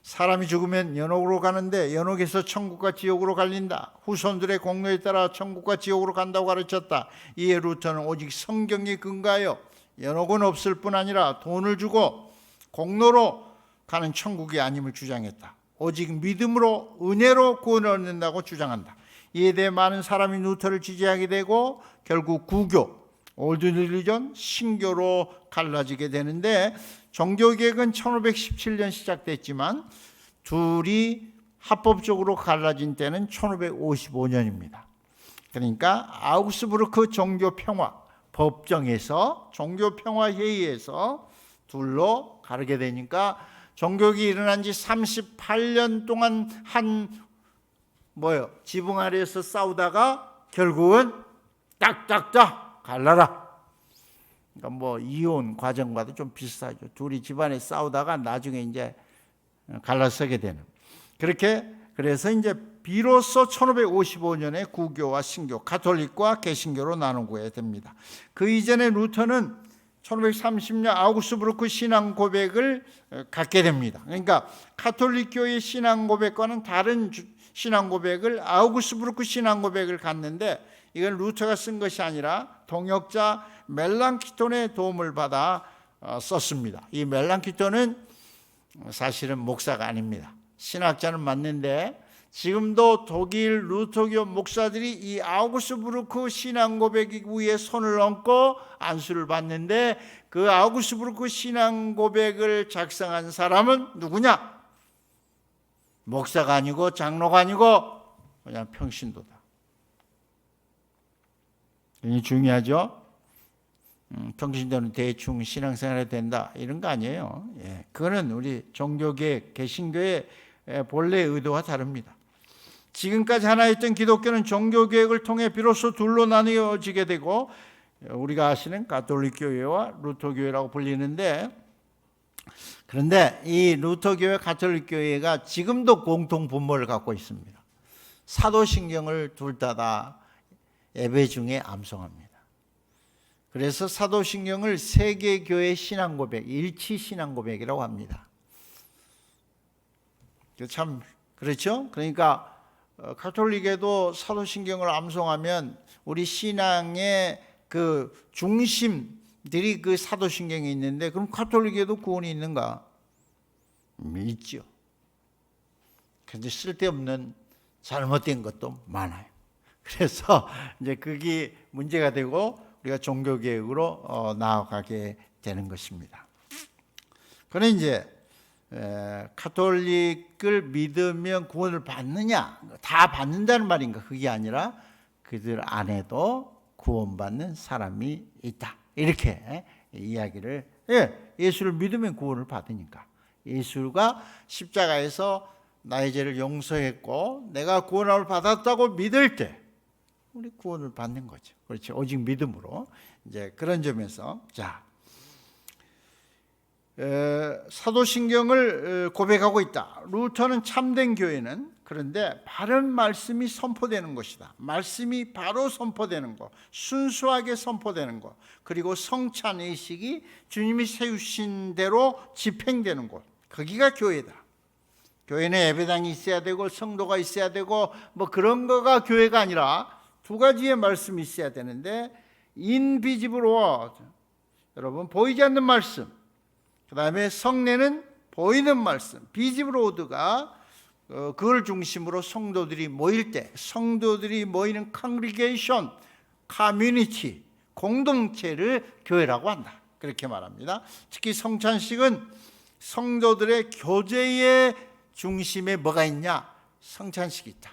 사람이 죽으면 연옥으로 가는데 연옥에서 천국과 지옥으로 갈린다. 후손들의 공로에 따라 천국과 지옥으로 간다고 가르쳤다. 이에 루터는 오직 성경에 근거하여 연옥은 없을 뿐 아니라 돈을 주고 공로로 가는 천국이 아님을 주장했다. 오직 믿음으로 은혜로 구원을 얻는다고 주장한다. 이에 대해 많은 사람이 루터를 지지하게 되고 결국 구교, 올드 릴리전, 신교로 갈라지게 되는데, 종교개혁은 1517년 시작됐지만 둘이 합법적으로 갈라진 때는 1555년입니다. 그러니까 아우그스부르크 종교평화 법정에서, 종교평화회의에서 둘로 가르게 되니까 종교개혁이 일어난 지 38년 동안 지붕 아래에서 싸우다가 결국은 딱딱딱 갈라라. 그러니까 이혼 과정과도 좀 비슷하죠. 둘이 집안에 싸우다가 나중에 이제 갈라서게 되는. 그래서 이제 비로소 1555년에 구교와 신교, 가톨릭과 개신교로 나누게 됩니다. 그 이전에 루터는 1530년 아우구스부르크 신앙 고백을 갖게 됩니다. 그러니까 가톨릭교의 신앙 고백과는 다른 신앙 고백을, 아우구스부르크 신앙 고백을 갖는데, 이건 루터가 쓴 것이 아니라 동역자 멜랑키톤의 도움을 받아 썼습니다. 이 멜랑키톤은 사실은 목사가 아닙니다. 신학자는 맞는데 지금도 독일 루터교 목사들이 이 아우구스부르크 신앙 고백 위에 손을 얹고 안수를 받는데, 그 아우구스부르크 신앙 고백을 작성한 사람은 누구냐? 목사가 아니고 장로가 아니고 그냥 평신도다. 이게 중요하죠. 평신도는 대충 신앙생활해도 된다 이런 거 아니에요. 그거는 우리 종교계 개신교의 본래 의도와 다릅니다. 지금까지 하나였던 기독교는 종교개혁을 통해 비로소 둘로 나뉘어지게 되고, 우리가 아시는 가톨릭교회와 루터교회라고 불리는데, 그런데 이 루터교회, 가톨릭교회가 지금도 공통 분모를 갖고 있습니다. 사도신경을 둘 다 예배 중에 암송합니다. 그래서 사도신경을 세계교회 신앙고백, 일치 신앙고백이라고 합니다. 참 그렇죠? 그러니까 가톨릭에도 사도신경을 암송하면 우리 신앙의 그 중심들이 그 사도신경에 있는데, 그럼 가톨릭에도 구원이 있는가? 있죠. 그런데 쓸데없는 잘못된 것도 많아요. 그래서 이제 그게 문제가 되고 우리가 종교개혁으로 나아가게 되는 것입니다. 그런데 이제 가톨릭을 믿으면 구원을 받느냐? 다 받는다는 말인가? 그게 아니라 그들 안에도 구원받는 사람이 있다. 이렇게 이야기를, 예수를 믿으면 구원을 받으니까. 예수가 십자가에서 나의 죄를 용서했고 내가 구원을 받았다고 믿을 때 우리 구원을 받는 거죠. 그렇지. 오직 믿음으로. 이제 그런 점에서 사도신경을 고백하고 있다. 루터는 참된 교회는, 그런데 바른 말씀이 선포되는 것이다. 말씀이 바로 선포되는 것, 순수하게 선포되는 것, 그리고 성찬의식이 주님이 세우신 대로 집행되는 곳, 거기가 교회다. 교회는 예배당이 있어야 되고 성도가 있어야 되고 그런 거가 교회가 아니라 두 가지의 말씀이 있어야 되는데, 인비지블 워드, 여러분 보이지 않는 말씀, 그 다음에 성례는 보이는 말씀, 비지블 워드가 그걸 중심으로 성도들이 모일 때, 성도들이 모이는 컨그리게이션, 커뮤니티, 공동체를 교회라고 한다. 그렇게 말합니다. 특히 성찬식은 성도들의 교제의 중심에 뭐가 있냐? 성찬식이 있다.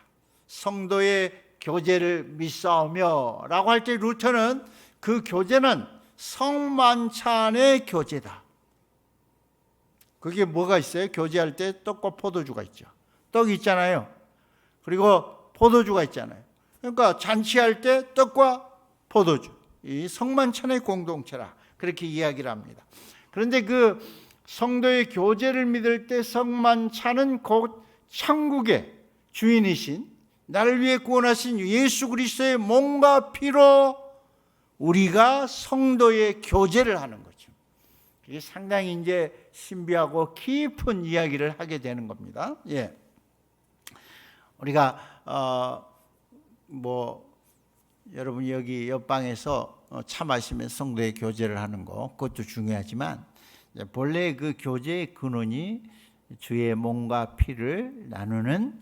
성도의 교제를 믿사오며 라고 할 때 루터는 그 교제는 성만찬의 교제다. 그게 뭐가 있어요? 교제할 때 떡과 포도주가 있죠. 떡이 있잖아요. 그리고 포도주가 있잖아요. 그러니까 잔치할 때 떡과 포도주, 이 성만찬의 공동체라 그렇게 이야기를 합니다. 그런데 그 성도의 교제를 믿을 때 성만찬은 곧 천국의 주인이신, 나를 위해 구원하신 예수 그리스도의 몸과 피로 우리가 성도의 교제를 하는 거죠. 이게 상당히 이제 신비하고 깊은 이야기를 하게 되는 겁니다. 우리가 여러분 여기 옆방에서 차 마시면 성도의 교제를 하는 거, 그것도 중요하지만 본래 그 교제의 근원이 주의 몸과 피를 나누는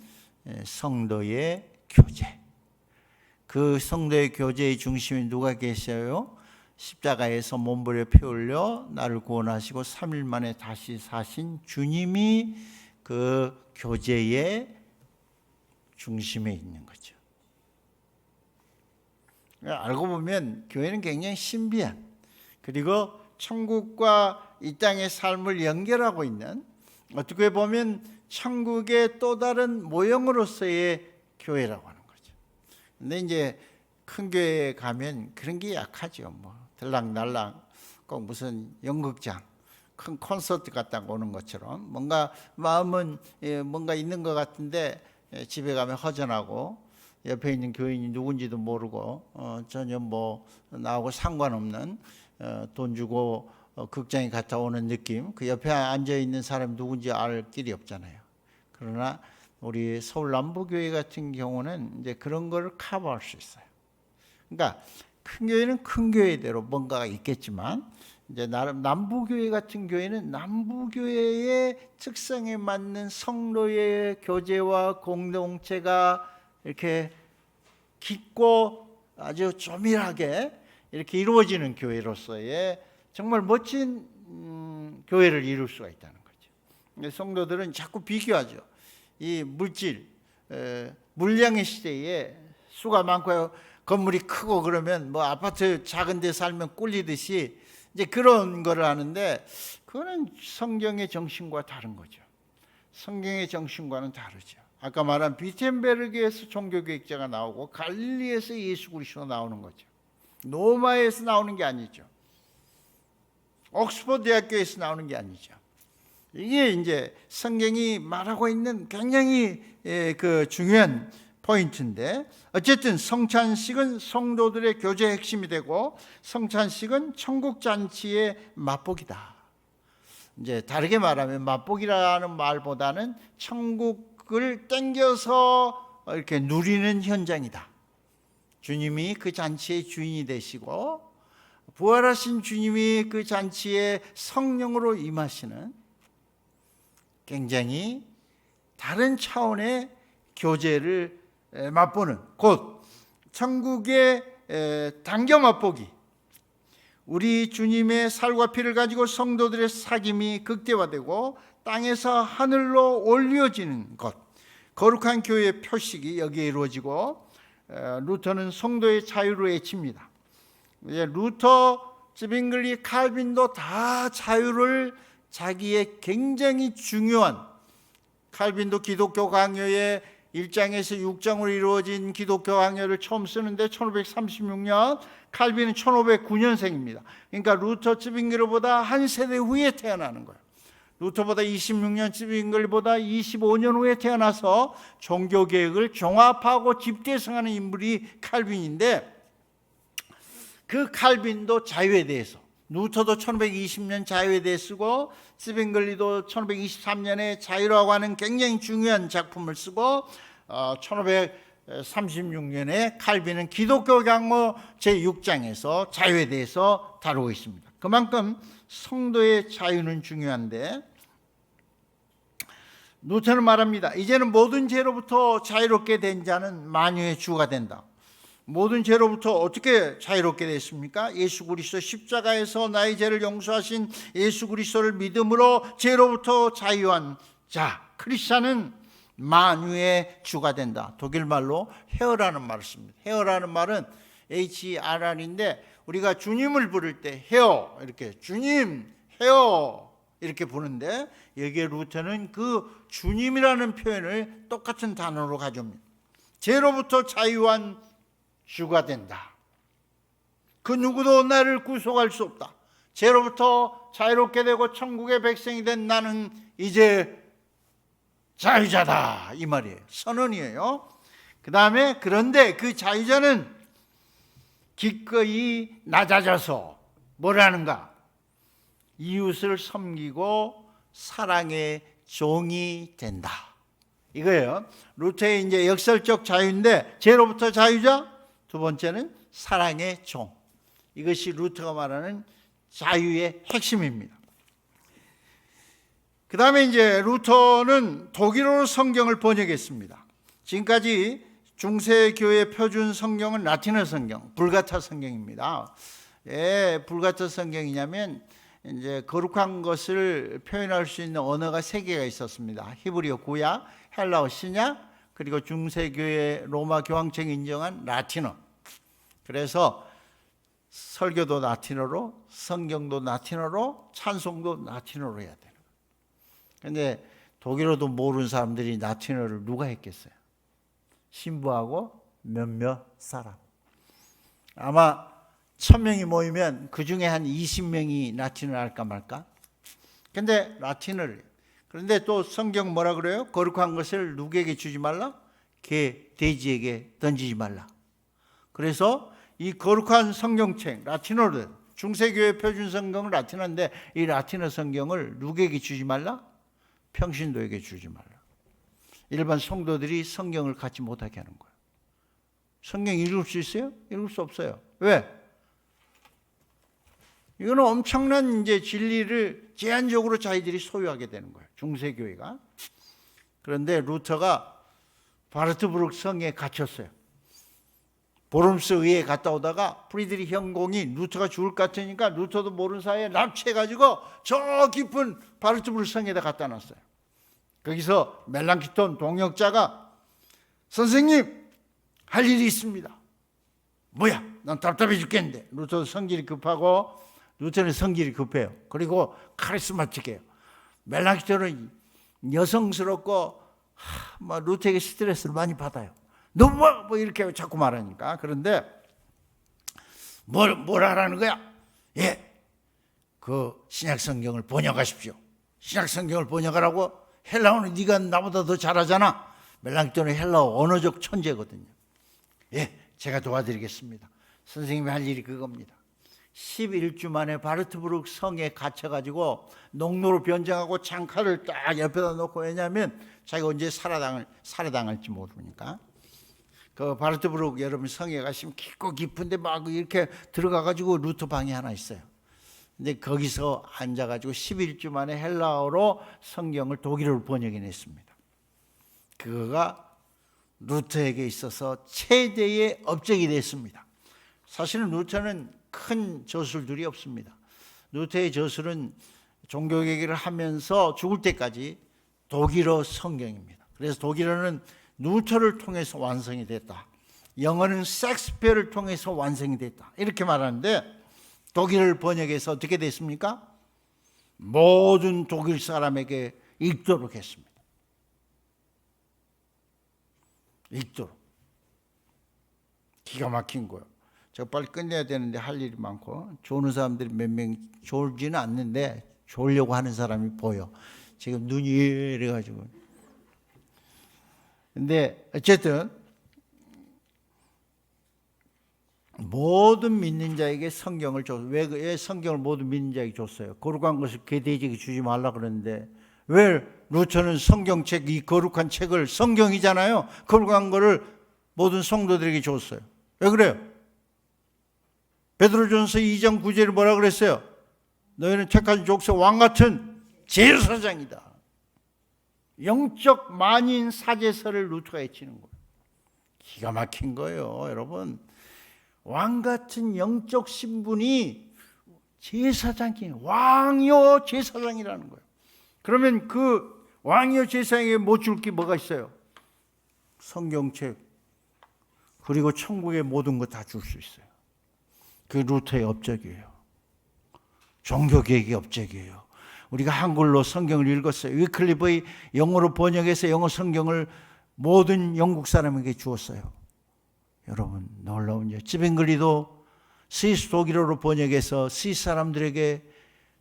성도의 교제. 그 성도의 교제의 중심에 누가 계셔요? 십자가에서 몸부려 피 흘려 나를 구원하시고 3일 만에 다시 사신 주님이 그 교제의 중심에 있는 거죠. 알고 보면 교회는 굉장히 신비한, 그리고 천국과 이 땅의 삶을 연결하고 있는, 어떻게 보면 천국의 또 다른 모형으로서의 교회라고 하는 거죠. 근데 이제 큰 교회에 가면 그런 게 약하죠. 뭐 들락날락 꼭 무슨 연극장 큰 콘서트 갔다 오는 것처럼 뭔가 마음은 뭔가 있는 것 같은데 집에 가면 허전하고 옆에 있는 교인이 누군지도 모르고 전혀 뭐 나하고 상관없는 돈 주고 극장에 갔다 오는 느낌, 그 옆에 앉아 있는 사람이 누군지 알 길이 없잖아요. 그러나 우리 서울 남부교회 같은 경우는 이제 그런 걸 커버할 수 있어요. 그러니까 큰 교회는 큰 교회대로 뭔가가 있겠지만, 이제 나름 남부교회 같은 교회는 남부교회의 특성에 맞는 성도의 교제와 공동체가 이렇게 깊고 아주 조밀하게 이렇게 이루어지는 교회로서의 정말 멋진 교회를 이룰 수가 있다는 거죠. 성도들은 자꾸 비교하죠. 이 물량의 시대에 수가 많고 건물이 크고 그러면 뭐 아파트 작은 데 살면 꿀리듯이 이제 그런 거를 하는데, 그거는 성경의 정신과 다른 거죠. 성경의 정신과는 다르죠. 아까 말한 비텐베르그에서 종교개혁자가 나오고 갈릴리에서 예수 그리스도가 나오는 거죠. 로마에서 나오는 게 아니죠. 옥스퍼드 대학교에서 나오는 게 아니죠. 이게 이제 성경이 말하고 있는 굉장히 그 중요한 포인트인데, 어쨌든 성찬식은 성도들의 교제의 핵심이 되고 성찬식은 천국 잔치의 맛보기다. 이제 다르게 말하면 맛보기라는 말보다는 천국을 땡겨서 이렇게 누리는 현장이다. 주님이 그 잔치의 주인이 되시고 부활하신 주님이 그 잔치에 성령으로 임하시는 굉장히 다른 차원의 교제를 맛보는 곧 천국의 당겨 맛보기, 우리 주님의 살과 피를 가지고 성도들의 사귐이 극대화되고 땅에서 하늘로 올려지는 것, 거룩한 교회의 표식이 여기에 이루어지고, 루터는 성도의 자유를 외칩니다. 루터, 즈빙글리, 칼빈도 다 자유를 자기의 굉장히 중요한, 칼빈도 기독교 강요의 1장에서 6장으로 이루어진 기독교 강요를 처음 쓰는데 1536년, 칼빈은 1509년생입니다. 그러니까 루터, 즈빙글리보다 한 세대 후에 태어나는 거예요. 루터보다 26년, 즈빙글리보다 25년 후에 태어나서 종교개혁을 종합하고 집대성하는 인물이 칼빈인데, 그 칼빈도 자유에 대해서, 루터도 1520년 자유에 대해 쓰고 즈빙글리도 1523년에 자유라고 하는 굉장히 중요한 작품을 쓰고 1536년에 칼빈은 기독교 강요 제6장에서 자유에 대해서 다루고 있습니다. 그만큼 성도의 자유는 중요한데, 루터는 말합니다. 이제는 모든 죄로부터 자유롭게 된 자는 만유의 주가 된다. 모든 죄로부터 어떻게 자유롭게 됐습니까? 예수 그리스도 십자가에서 나의 죄를 용서하신 예수 그리스도를 믿음으로 죄로부터 자유한 자, 크리스찬은 만유의 주가 된다. 독일말로 헤어라는 말을 씁니다. 헤어라는 말은 HRR인데 우리가 주님을 부를 때 헤어, 이렇게 주님, 헤어 이렇게 부르는데, 여기에 루터는 그 주님이라는 표현을 똑같은 단어로 가져옵니다. 죄로부터 자유한 주가 된다. 그 누구도 나를 구속할 수 없다. 죄로부터 자유롭게 되고 천국의 백성이 된 나는 이제 자유자다, 이 말이에요. 선언이에요. 그 다음에 그런데 그 자유자는 기꺼이 낮아져서 뭐라는가? 이웃을 섬기고 사랑의 종이 된다, 이거예요. 루터의 이제 역설적 자유인데, 죄로부터 자유자, 두 번째는 사랑의 종. 이것이 루터가 말하는 자유의 핵심입니다. 그 다음에 이제 루터는 독일어로 성경을 번역했습니다. 지금까지 중세교회 표준 성경은 라틴어 성경, 불가타 성경입니다. 왜 불같은 성경이냐면 이제 거룩한 것을 표현할 수 있는 언어가 세 개가 있었습니다. 히브리어 구약, 헬라어 신약, 그리고 중세교회 로마 교황청이 인정한 라틴어. 그래서 설교도 라틴어로, 성경도 라틴어로, 찬송도 라틴어로 해야 되는 거예요. 근데 독일어도 모르는 사람들이 라틴어를 누가 했겠어요? 신부하고 몇몇 사람. 아마 1000명이 모이면 그 중에 한 20명이 라틴어를 할까 말까? 근데 라틴어를. 그런데 또 성경 뭐라 그래요? 거룩한 것을 누구에게 주지 말라? 개, 돼지에게 던지지 말라. 그래서 이 거룩한 성경책, 라틴어를, 중세교회 표준 성경은 라틴어인데 이 라틴어 성경을 누구에게 주지 말라? 평신도에게 주지 말라. 일반 성도들이 성경을 갖지 못하게 하는 거예요. 성경 읽을 수 있어요? 읽을 수 없어요. 왜? 이거는 엄청난 이제 진리를 제한적으로 자기들이 소유하게 되는 거예요. 중세교회가. 그런데 루터가 바르트부르크 성에 갇혔어요. 보름스 의회에 갔다 오다가 프리드리히 형공이 루터가 죽을 것 같으니까 루터도 모르는 사이에 납치해가지고 저 깊은 바르트부르크 성에다 갖다 놨어요. 거기서 멜랑키톤 동역자가 선생님 할 일이 있습니다. 뭐야? 난 답답해 죽겠는데. 루터도 성질이 급하고 루터는 성질이 급해요. 그리고 카리스마틱해요. 멜랑키톤은 여성스럽고 루터에게 스트레스를 많이 받아요. 너 뭐 이렇게 자꾸 말하니까. 그런데 뭘 하라는 거야? 예, 그 신약 성경을 번역하십시오. 신약 성경을 번역하라고? 헬라어는 네가 나보다 더 잘하잖아. 멜랑키톤은 헬라어 언어적 천재거든요. 예, 제가 도와드리겠습니다. 선생님이 할 일이 그겁니다. 11주 만에 바르트부르크 성에 갇혀가지고 농로로 변장하고 창칼을 딱 옆에다 놓고, 왜냐하면 자기가 언제 살해당할지 모르니까. 그 바르트부르크 여러분 성에 가시면 깊고 깊은데 막 이렇게 들어가가지고 루터 방이 하나 있어요. 근데 거기서 앉아가지고 11주 만에 헬라어로 성경을 독일어로 번역해냈습니다. 그거가 루터에게 있어서 최대의 업적이 됐습니다. 사실은 루터는 큰 저술들이 없습니다. 루터의 저술은 종교 얘기를 하면서 죽을 때까지 독일어 성경입니다. 그래서 독일어는 루터를 통해서 완성이 됐다. 영어는 셰익스피어를 통해서 완성이 됐다. 이렇게 말하는데 독일어를 번역해서 어떻게 됐습니까? 모든 독일 사람에게 읽도록 했습니다. 읽도록. 기가 막힌 거예요. 제가 빨리 끝내야 되는데 할 일이 많고 조는 사람들이 몇 명 졸지는 않는데 졸려고 하는 사람이 보여. 지금 눈이 이래가지고. 근데 어쨌든 모든 믿는 자에게 성경을 줬어요. 왜 성경을 모든 믿는 자에게 줬어요? 거룩한 것을 개돼지에게 주지 말라 그러는데 왜 루터는 성경책, 이 거룩한 책을, 성경이잖아요, 거룩한 거를 모든 성도들에게 줬어요? 왜 그래요? 베드로전서 2장 9절에 뭐라 그랬어요? 너희는 택한 족속 왕같은 제사장이다. 영적 만인 사제설을 루터가 외치는 거예요. 기가 막힌 거예요, 여러분. 왕같은 영적 신분이 제사장이에요. 왕요 제사장이라는 거예요. 그러면 그 왕요 제사장에게 못 줄 게 뭐가 있어요? 성경책, 그리고 천국의 모든 거 다 줄 수 있어요. 그게 루터의 업적이에요. 종교개혁의 업적이에요. 우리가 한글로 성경을 읽었어요. 위클리프의 영어로 번역해서 영어 성경을 모든 영국 사람에게 주었어요. 여러분 놀라운 일. 찌빙글리도 스위스 독일어로 번역해서 스위스 사람들에게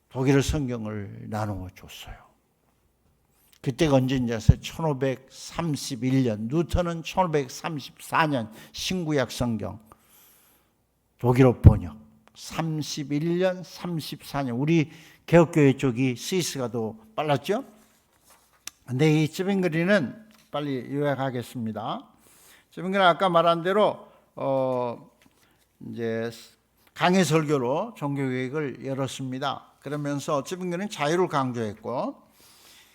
독일어 성경을 나누어 줬어요. 그때가 언제인지 아세요? 1531년. 루터는 1534년 신구약 성경 독일어 번역. 31년, 34년. 우리 개혁교회 쪽이 스위스가 더 빨랐죠? 근데 이 찌빙글리는 빨리 요약하겠습니다. 찌빙글리는 아까 말한 대로 이제 강해 설교로 종교개혁을 열었습니다. 그러면서 찌빙글리는 자유를 강조했고,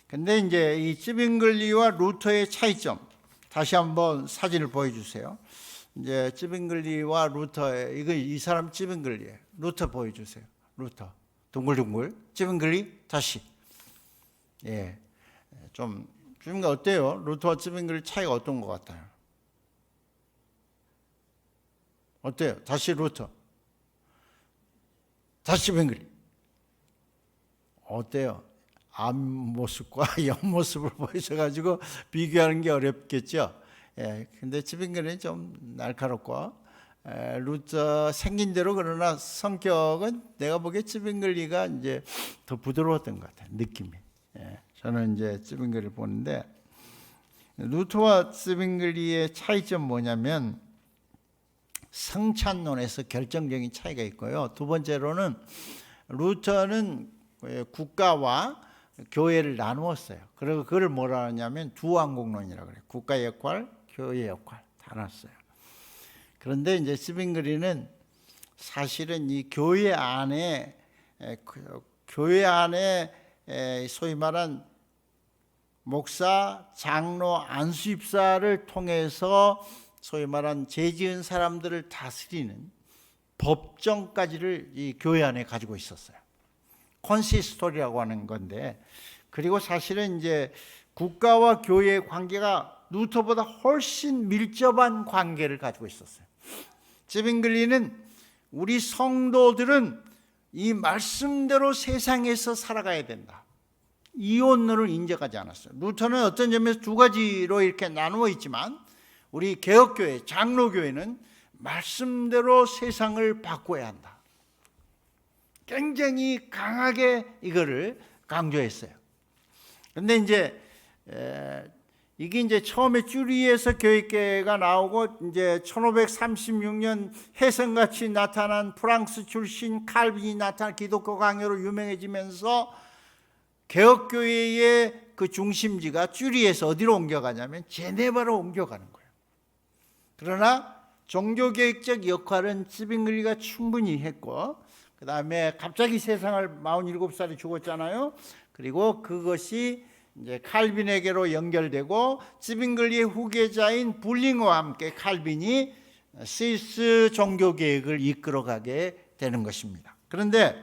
근데 이제 이 찌빙글리와 루터의 차이점, 다시 한번 사진을 보여주세요. 이제 찌빙글리와 루터의 이 사람 찌빙글리예요. 루터 보여주세요. 루터 둥글둥글 찌빙글리 다시. 예, 좀 어때요? 루터와 찌빙글리 차이가 어떤 것 같아요? 어때요? 다시 루터, 다시 찌빙글리 어때요? 앞모습과 옆모습을 보여줘가지고 비교하는 게 어렵겠죠. 예, 근데 찌빙글리는 좀 날카롭고 루터 생긴 대로 그러나 성격은 내가 보기에 찌빙글리가 이제 더 부드러웠던 것 같아요. 느낌이. 예, 저는 이제 찌빙글리를 보는데 루터와 찌빙글리의 차이점 뭐냐면 성찬론에서 결정적인 차이가 있고요. 두 번째로는 루터는 국가와 교회를 나누었어요. 그리고 그걸 뭐라 하냐면 두왕국론이라고 그래요. 국가 역할, 교회 역할 다 놨어요. 그런데 이제 찌빙글리는 사실은 이 교회 안에 소위 말한 목사, 장로, 안수입사를 통해서 소위 말한 죄 지은 사람들을 다스리는 법정까지를 이 교회 안에 가지고 있었어요. 콘시스토리라고 하는 건데, 그리고 사실은 이제 국가와 교회의 관계가 루터보다 훨씬 밀접한 관계를 가지고 있었어요. 찌빙글리는 우리 성도들은 이 말씀대로 세상에서 살아가야 된다, 이혼론을 인정하지 않았어요. 루터는 어떤 점에서 두 가지로 이렇게 나누어 있지만 우리 개혁교회, 장로교회는 말씀대로 세상을 바꿔야 한다, 굉장히 강하게 이거를 강조했어요. 그런데 이제 이게 이제 처음에 쭈리에서 교회계가 나오고 이제 1536년 혜성같이 나타난 프랑스 출신 칼빈이 나타난 기독교 강요로 유명해지면서 개혁교회의 그 중심지가 쭈리에서 어디로 옮겨가냐면 제네바로 옮겨가는 거예요. 그러나 종교개혁적 역할은 찌빙글리가 충분히 했고, 그 다음에 갑자기 세상을 47살에 죽었잖아요. 그리고 그것이 이제 칼빈에게로 연결되고 찌빙글리의 후계자인 불링어와 함께 칼빈이 스위스 종교개혁을 이끌어가게 되는 것입니다. 그런데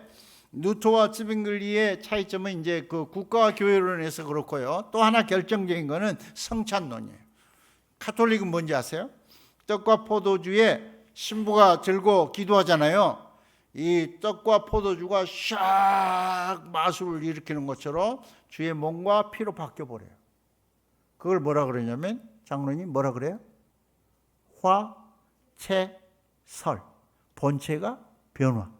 루터와 찌빙글리의 차이점은 이제 그 국가와 교회론에서 그렇고요. 또 하나 결정적인 것은 성찬론이에요. 카톨릭은 뭔지 아세요? 떡과 포도주에 신부가 들고 기도하잖아요. 이 떡과 포도주가 샥 마술을 일으키는 것처럼 주의 몸과 피로 바뀌어버려요. 그걸 뭐라 그러냐면, 장로님 뭐라 그래요? 화채설. 본체가 변화.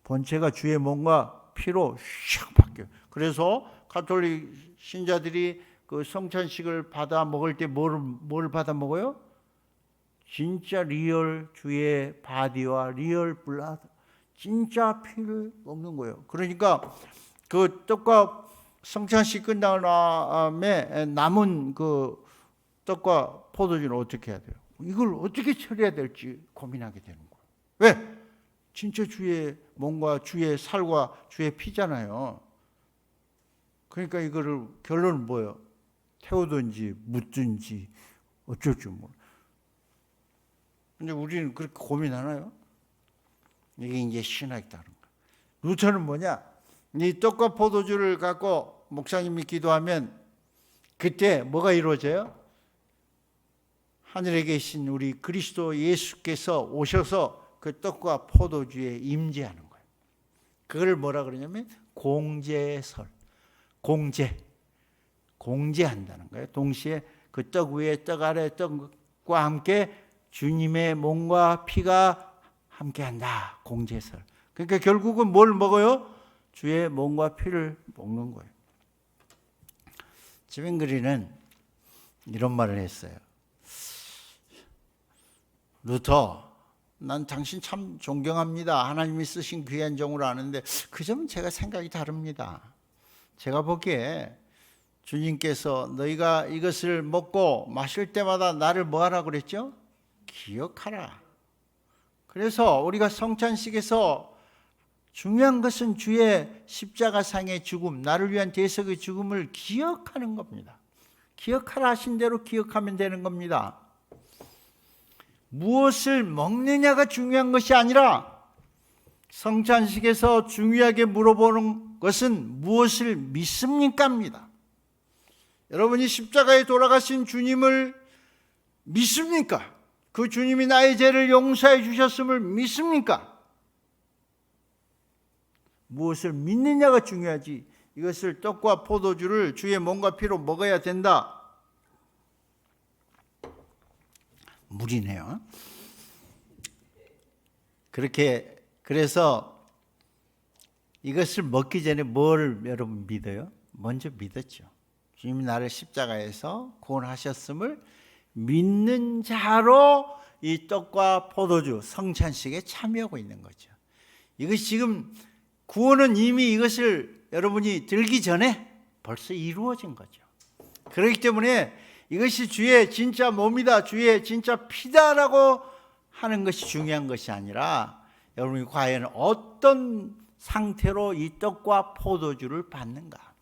본체가 주의 몸과 피로 샥 바뀌어요. 그래서 가톨릭 신자들이 그 성찬식을 받아 먹을 때 뭘 받아 먹어요? 진짜 리얼 주의 바디와 리얼 블라드, 진짜 피를 먹는 거예요. 그러니까 그 떡과 성찬식 끝난 다음에 남은 그 떡과 포도주는 어떻게 해야 돼요? 이걸 어떻게 처리해야 될지 고민하게 되는 거예요. 왜? 진짜 주의 몸과 주의 살과 주의 피잖아요. 그러니까 이거를 결론은 뭐예요? 태우든지 묻든지 어쩔 줄 몰라. 근데 우리는 그렇게 고민하나요? 이게 이제 신학이 다른 거예요. 루터는 뭐냐? 이 떡과 포도주를 갖고 목사님이 기도하면 그때 뭐가 이루어져요? 하늘에 계신 우리 그리스도 예수께서 오셔서 그 떡과 포도주에 임재하는 거예요. 그걸 뭐라 그러냐면 공제설, 공제한다는 거예요. 동시에 그 떡 위에 떡 아래 떡과 함께 주님의 몸과 피가 함께한다. 공제설. 그러니까 결국은 뭘 먹어요? 주의 몸과 피를 먹는 거예요. 찌빙글리는 이런 말을 했어요. 루터, 난 당신 참 존경합니다. 하나님이 쓰신 귀한 종으로 아는데 그 점은 제가 생각이 다릅니다. 제가 보기에 주님께서 너희가 이것을 먹고 마실 때마다 나를 뭐하라 그랬죠? 기억하라. 그래서 우리가 성찬식에서 중요한 것은 주의 십자가상의 죽음, 나를 위한 대속의 죽음을 기억하는 겁니다. 기억하라 하신 대로 기억하면 되는 겁니다. 무엇을 먹느냐가 중요한 것이 아니라 성찬식에서 중요하게 물어보는 것은 무엇을 믿습니까?입니다. 여러분이 십자가에 돌아가신 주님을 믿습니까? 그 주님이 나의 죄를 용서해 주셨음을 믿습니까? 무엇을 믿느냐가 중요하지, 이것을 떡과 포도주를 주의 몸과 피로 먹어야 된다, 무리네요. 그래서 이것을 먹기 전에 뭘 여러분 믿어요? 먼저 믿었죠. 주님이 나를 십자가에서 구원하셨음을 믿는 자로 이 떡과 포도주 성찬식에 참여하고 있는 거죠. 이것이 지금 구원은 이미 이것을 여러분이 들기 전에 벌써 이루어진 거죠. 그렇기 때문에 이것이 주의 진짜 몸이다, 주의 진짜 피다라고 하는 것이 중요한 것이 아니라 여러분이 과연 어떤 상태로 이 떡과 포도주를 받는가.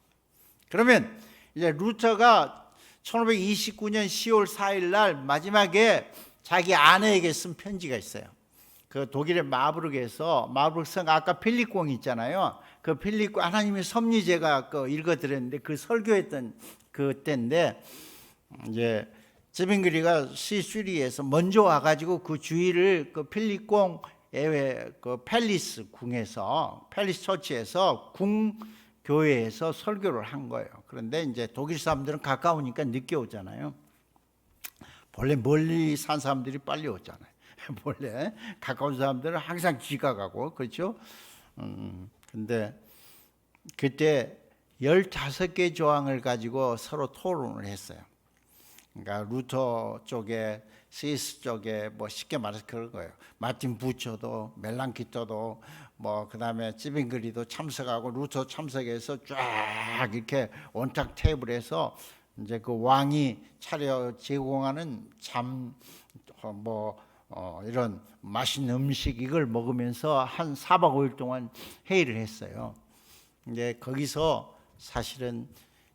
그러면 이제 루터가 1529년 10월 4일 날 마지막에 자기 아내에게 쓴 편지가 있어요. 그 독일의 마부르크에서, 마부르크 성 아까 필립공 있잖아요. 그 필립공 하나님의 섭리 제가 읽어드렸는데 그 설교했던 그때인데, 이제 쯔빙그리가 시슈리에서 먼저 와가지고 그 주위를 그 필립공 예외 그 팰리스 궁에서, 팰리스 처치에서 궁 교회에서 설교를 한 거예요. 그런데 이제 독일 사람들은 가까우니까 늦게 오잖아요. 본래 멀리 산 사람들이 빨리 오잖아요. 원래 가까운 사람들은 항상 지각하고, 그렇죠? 근데 그때 15개 조항을 가지고 서로 토론을 했어요. 그러니까 루터 쪽에, 스위스 쪽에, 뭐 쉽게 말해서 그런 거예요. 마틴 부처도, 멜랑키토도, 뭐 그다음에 쯔빙그리도 참석하고, 루터 참석해서 쫙 이렇게 원탁 테이블에서 이제 그 왕이 차려 제공하는 이런 맛있는 음식 이걸 먹으면서 한 4박 5일 동안 회의를 했어요. 이제 거기서 사실은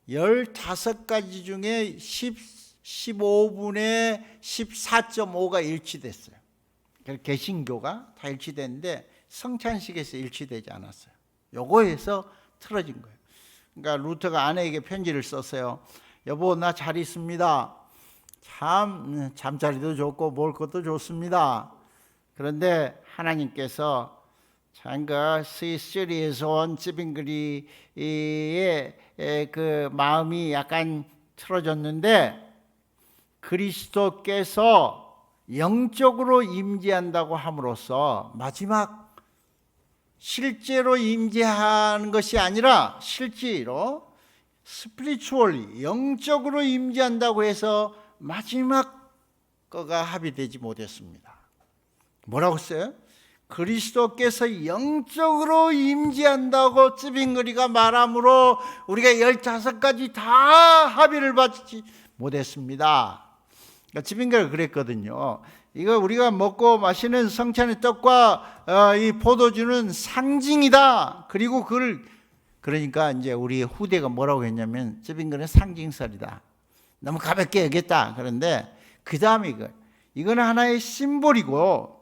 15가지 중에 15분의 14.5가 일치됐어요. 개신교가 다 일치됐는데 성찬식에서 일치되지 않았어요. 요거에서 틀어진 거예요. 그러니까 루터가 아내에게 편지를 썼어요. 여보, 나 잘 있습니다. 잠자리도 좋고 먹을 것도 좋습니다. 그런데 하나님께서 그 스위스리에서 온 쯔빙그리의 그 마음이 약간 틀어졌는데, 그리스도께서 영적으로 임재한다고 함으로써 마지막 실제로 임재하는 것이 아니라 실제로 스피리추얼리 영적으로 임재한다고 해서 마지막 거가 합의되지 못했습니다. 뭐라고 써요? 그리스도께서 영적으로 임재한다고 쯔빙그리가 말하므로 우리가 15가지 다 합의를 받지 못했습니다. 그러니까 쯔빙그리가 그랬거든요. 이거 우리가 먹고 마시는 성찬의 떡과 이 포도주는 상징이다. 그리고 그러니까 이제 우리 후대가 뭐라고 했냐면, 쯔빙그리는 상징설이다, 너무 가볍게 여겼다. 그런데 그 다음에 이거는 하나의 심볼이고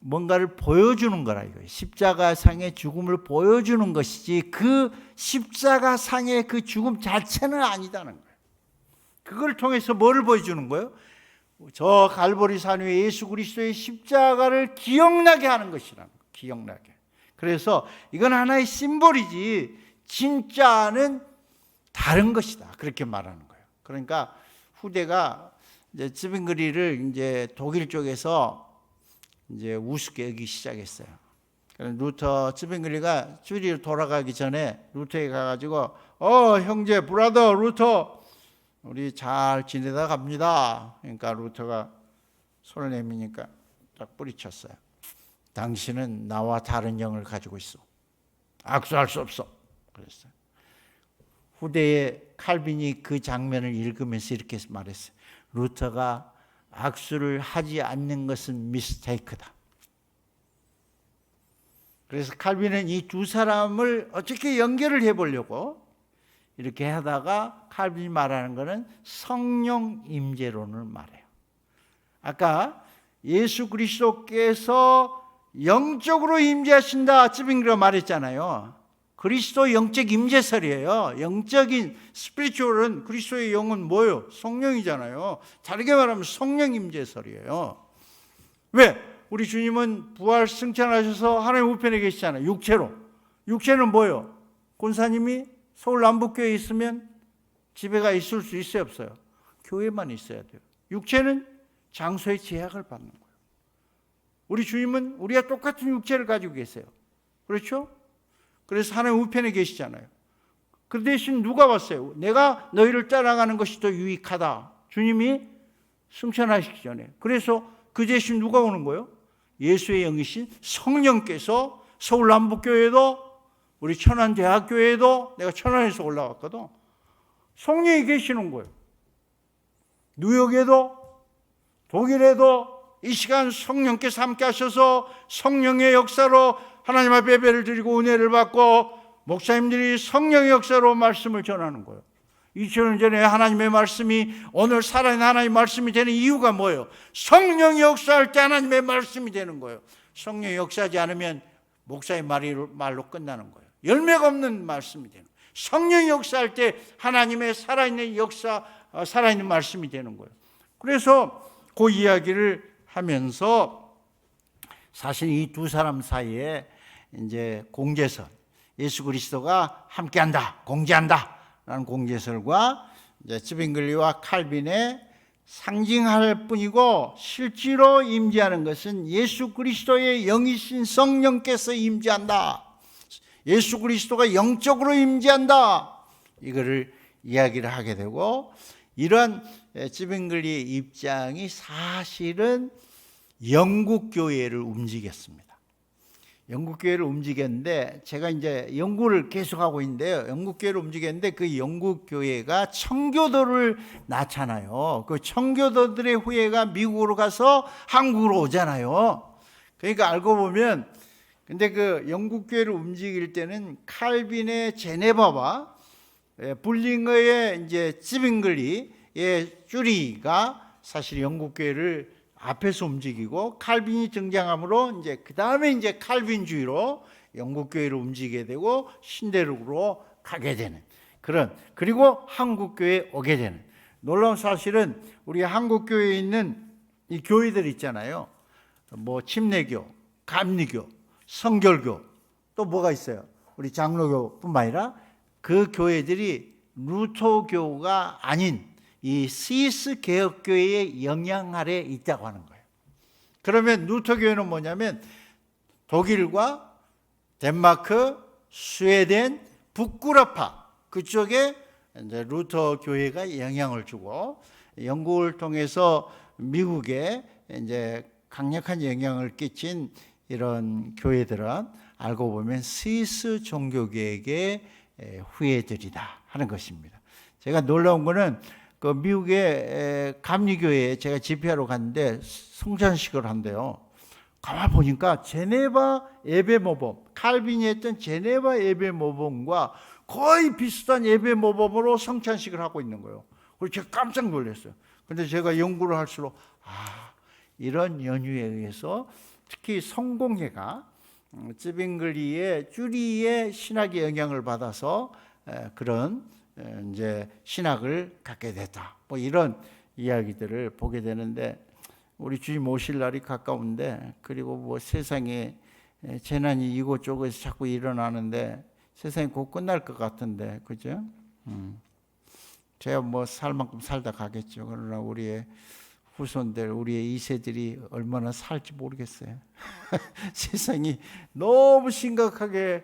뭔가를 보여주는 거라 이거예요. 십자가상의 죽음을 보여주는 것이지 그 십자가상의 그 죽음 자체는 아니다는 거예요. 그걸 통해서 뭐를 보여주는 거예요? 저 갈보리 산 위에 예수 그리스도의 십자가를 기억나게 하는 것이라는 거예요. 기억나게. 그래서 이건 하나의 심볼이지 진짜는 다른 것이다, 그렇게 말하는 거예요. 그러니까 후대가 이제 쯔빙그리를 이제 독일 쪽에서 이제 우습게 여기기 시작했어요. 루터, 쯔빙그리가 쭈리로 돌아가기 전에 루터에 가가지고, 형제, 브라더 루터, 우리 잘 지내다 갑니다. 그러니까 루터가 손을 내미니까 딱 뿌리쳤어요. 당신은 나와 다른 영을 가지고 있어. 악수할 수 없어. 그랬어요. 후대의 칼빈이 그 장면을 읽으면서 이렇게 말했어요. 루터가 악수를 하지 않는 것은 미스테이크다. 그래서 칼빈은 이 두 사람을 어떻게 연결을 해보려고 이렇게 하다가 칼빈이 말하는 것은 성령 임재론을 말해요. 아까 예수 그리스도께서 영적으로 임재하신다 찌빙그려 말했잖아요. 그리스도 영적 임재설이에요. 영적인 스피리추얼은 그리스도의 영은 뭐예요? 성령이잖아요. 다르게 말하면 성령 임재설이에요. 왜? 우리 주님은 부활 승천하셔서 하나님 우편에 계시잖아요. 육체로. 육체는 뭐예요? 권사님이 서울 남북교회에 있으면 집에가 있을 수 있어요, 없어요? 교회만 있어야 돼요. 육체는 장소의 제약을 받는 거예요. 우리 주님은 우리가 똑같은 육체를 가지고 계세요. 그렇죠? 그래서 하나님 우편에 계시잖아요. 그 대신 누가 왔어요? 내가 너희를 따라가는 것이 더 유익하다. 주님이 승천하시기 전에. 그래서 그 대신 누가 오는 거예요? 예수의 영이신 성령께서 서울 남북교회도 우리 천안대학교에도 내가 천안에서 올라왔거든. 성령이 계시는 거예요. 뉴욕에도 독일에도 이 시간 성령께서 함께 하셔서 성령의 역사로 하나님 앞에 예배를 드리고 은혜를 받고 목사님들이 성령의 역사로 말씀을 전하는 거예요. 2000년 전에 하나님의 말씀이 오늘 살아있는 하나님의 말씀이 되는 이유가 뭐예요? 성령이 역사할 때 하나님의 말씀이 되는 거예요. 성령이 역사하지 않으면 목사의 말로 끝나는 거예요. 열매가 없는 말씀이 되는 거예요. 성령이 역사할 때 하나님의 살아있는 역사, 살아있는 말씀이 되는 거예요. 그래서 그 이야기를 하면서 사실 이 두 사람 사이에 이제 공제설, 예수 그리스도가 함께한다, 공제한다 라는 공제설과 이제 찌빙글리와 칼빈의 상징할 뿐이고 실제로 임재하는 것은 예수 그리스도의 영이신 성령께서 임재한다. 예수 그리스도가 영적으로 임재한다. 이거를 이야기를 하게 되고 이런 찌빙글리의 입장이 사실은 영국 교회를 움직였습니다. 영국 교회를 움직였는데 제가 이제 연구를 계속하고 있는데요. 영국 교회를 움직였는데 그 영국 교회가 청교도를 낳잖아요. 그 청교도들의 후예가 미국으로 가서 한국으로 오잖아요. 그러니까 알고 보면 근데 그 영국 교회를 움직일 때는 칼빈의 제네바와 불링어의 이제 찌빙글리의 쭈리가 사실 영국 교회를 앞에서 움직이고 칼빈이 등장함으로 이제 그 다음에 이제 칼빈주의로 영국 교회를 움직이게 되고 신대륙으로 가게 되는 그런 그리고 한국 교회에 오게 되는 놀라운 사실은 우리 한국 교회에 있는 이 교회들 있잖아요. 뭐 침례교, 감리교, 성결교 또 뭐가 있어요? 우리 장로교뿐만 아니라 그 교회들이 루터교가 아닌 이 스위스 개혁교회의 영향 아래에 있다고 하는 거예요. 그러면 루터교회는 뭐냐면 독일과 덴마크, 스웨덴, 북구라파 그쪽에 이제 루터교회가 영향을 주고 영국을 통해서 미국에 이제 강력한 영향을 끼친 이런 교회들은 알고 보면 스위스 종교개혁의 후예들이다 하는 것입니다. 제가 놀라운 거는 그 미국의 감리교회에 제가 집회하러 갔는데 성찬식을 한대요. 가만 보니까 제네바 예배 모범, 칼빈이 했던 제네바 예배 모범과 거의 비슷한 예배 모범으로 성찬식을 하고 있는 거예요. 그래서 제가 깜짝 놀랐어요. 그런데 제가 연구를 할수록 이런 연유에 의해서 특히 성공회가 찌빙글리의 쭈리의 신학의 영향을 받아서 그런 이제 신학을 갖게 됐다. 뭐 이런 이야기들을 보게 되는데 우리 주님 오실 날이 가까운데 그리고 뭐 세상에 재난이 이곳저곳에서 자꾸 일어나는데 세상이 곧 끝날 것 같은데 그죠? 제가 뭐 살 만큼 살다 가겠죠. 그러나 우리의 후손들, 우리의 2세들이 얼마나 살지 모르겠어요. 세상이 너무 심각하게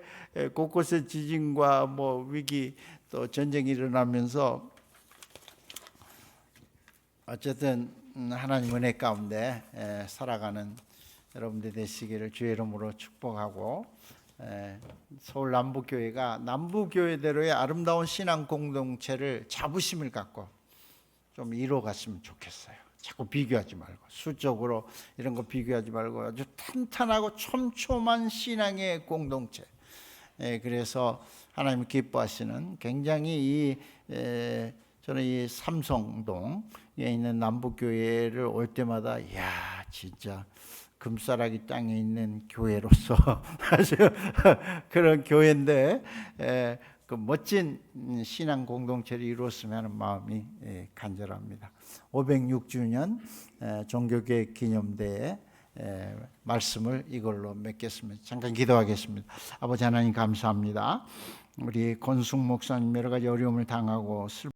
곳곳에 지진과 뭐 위기 또 전쟁이 일어나면서 어쨌든 하나님 은혜 가운데 살아가는 여러분들 되시기를 주의 이름으로 축복하고 서울 남북교회가 남북교회대로의 아름다운 신앙 공동체를 자부심을 갖고 좀 이뤄갔으면 좋겠어요. 자꾸 비교하지 말고 수적으로 이런 거 비교하지 말고 아주 탄탄하고 촘촘한 신앙의 공동체 그래서 하나님 기뻐하시는 굉장히 저는 이 삼성동에 있는 남북교회를 올 때마다 야 진짜 금싸라기 땅에 있는 교회로서 아주 그런 교회인데 그 멋진 신앙 공동체를 이루었으면 하는 마음이 간절합니다. 506주년 종교개혁 기념대회 말씀을 이걸로 맺겠습니다. 잠깐 기도하겠습니다. 아버지 하나님 감사합니다. 우리 권숙 목사님 여러 가지 어려움을 당하고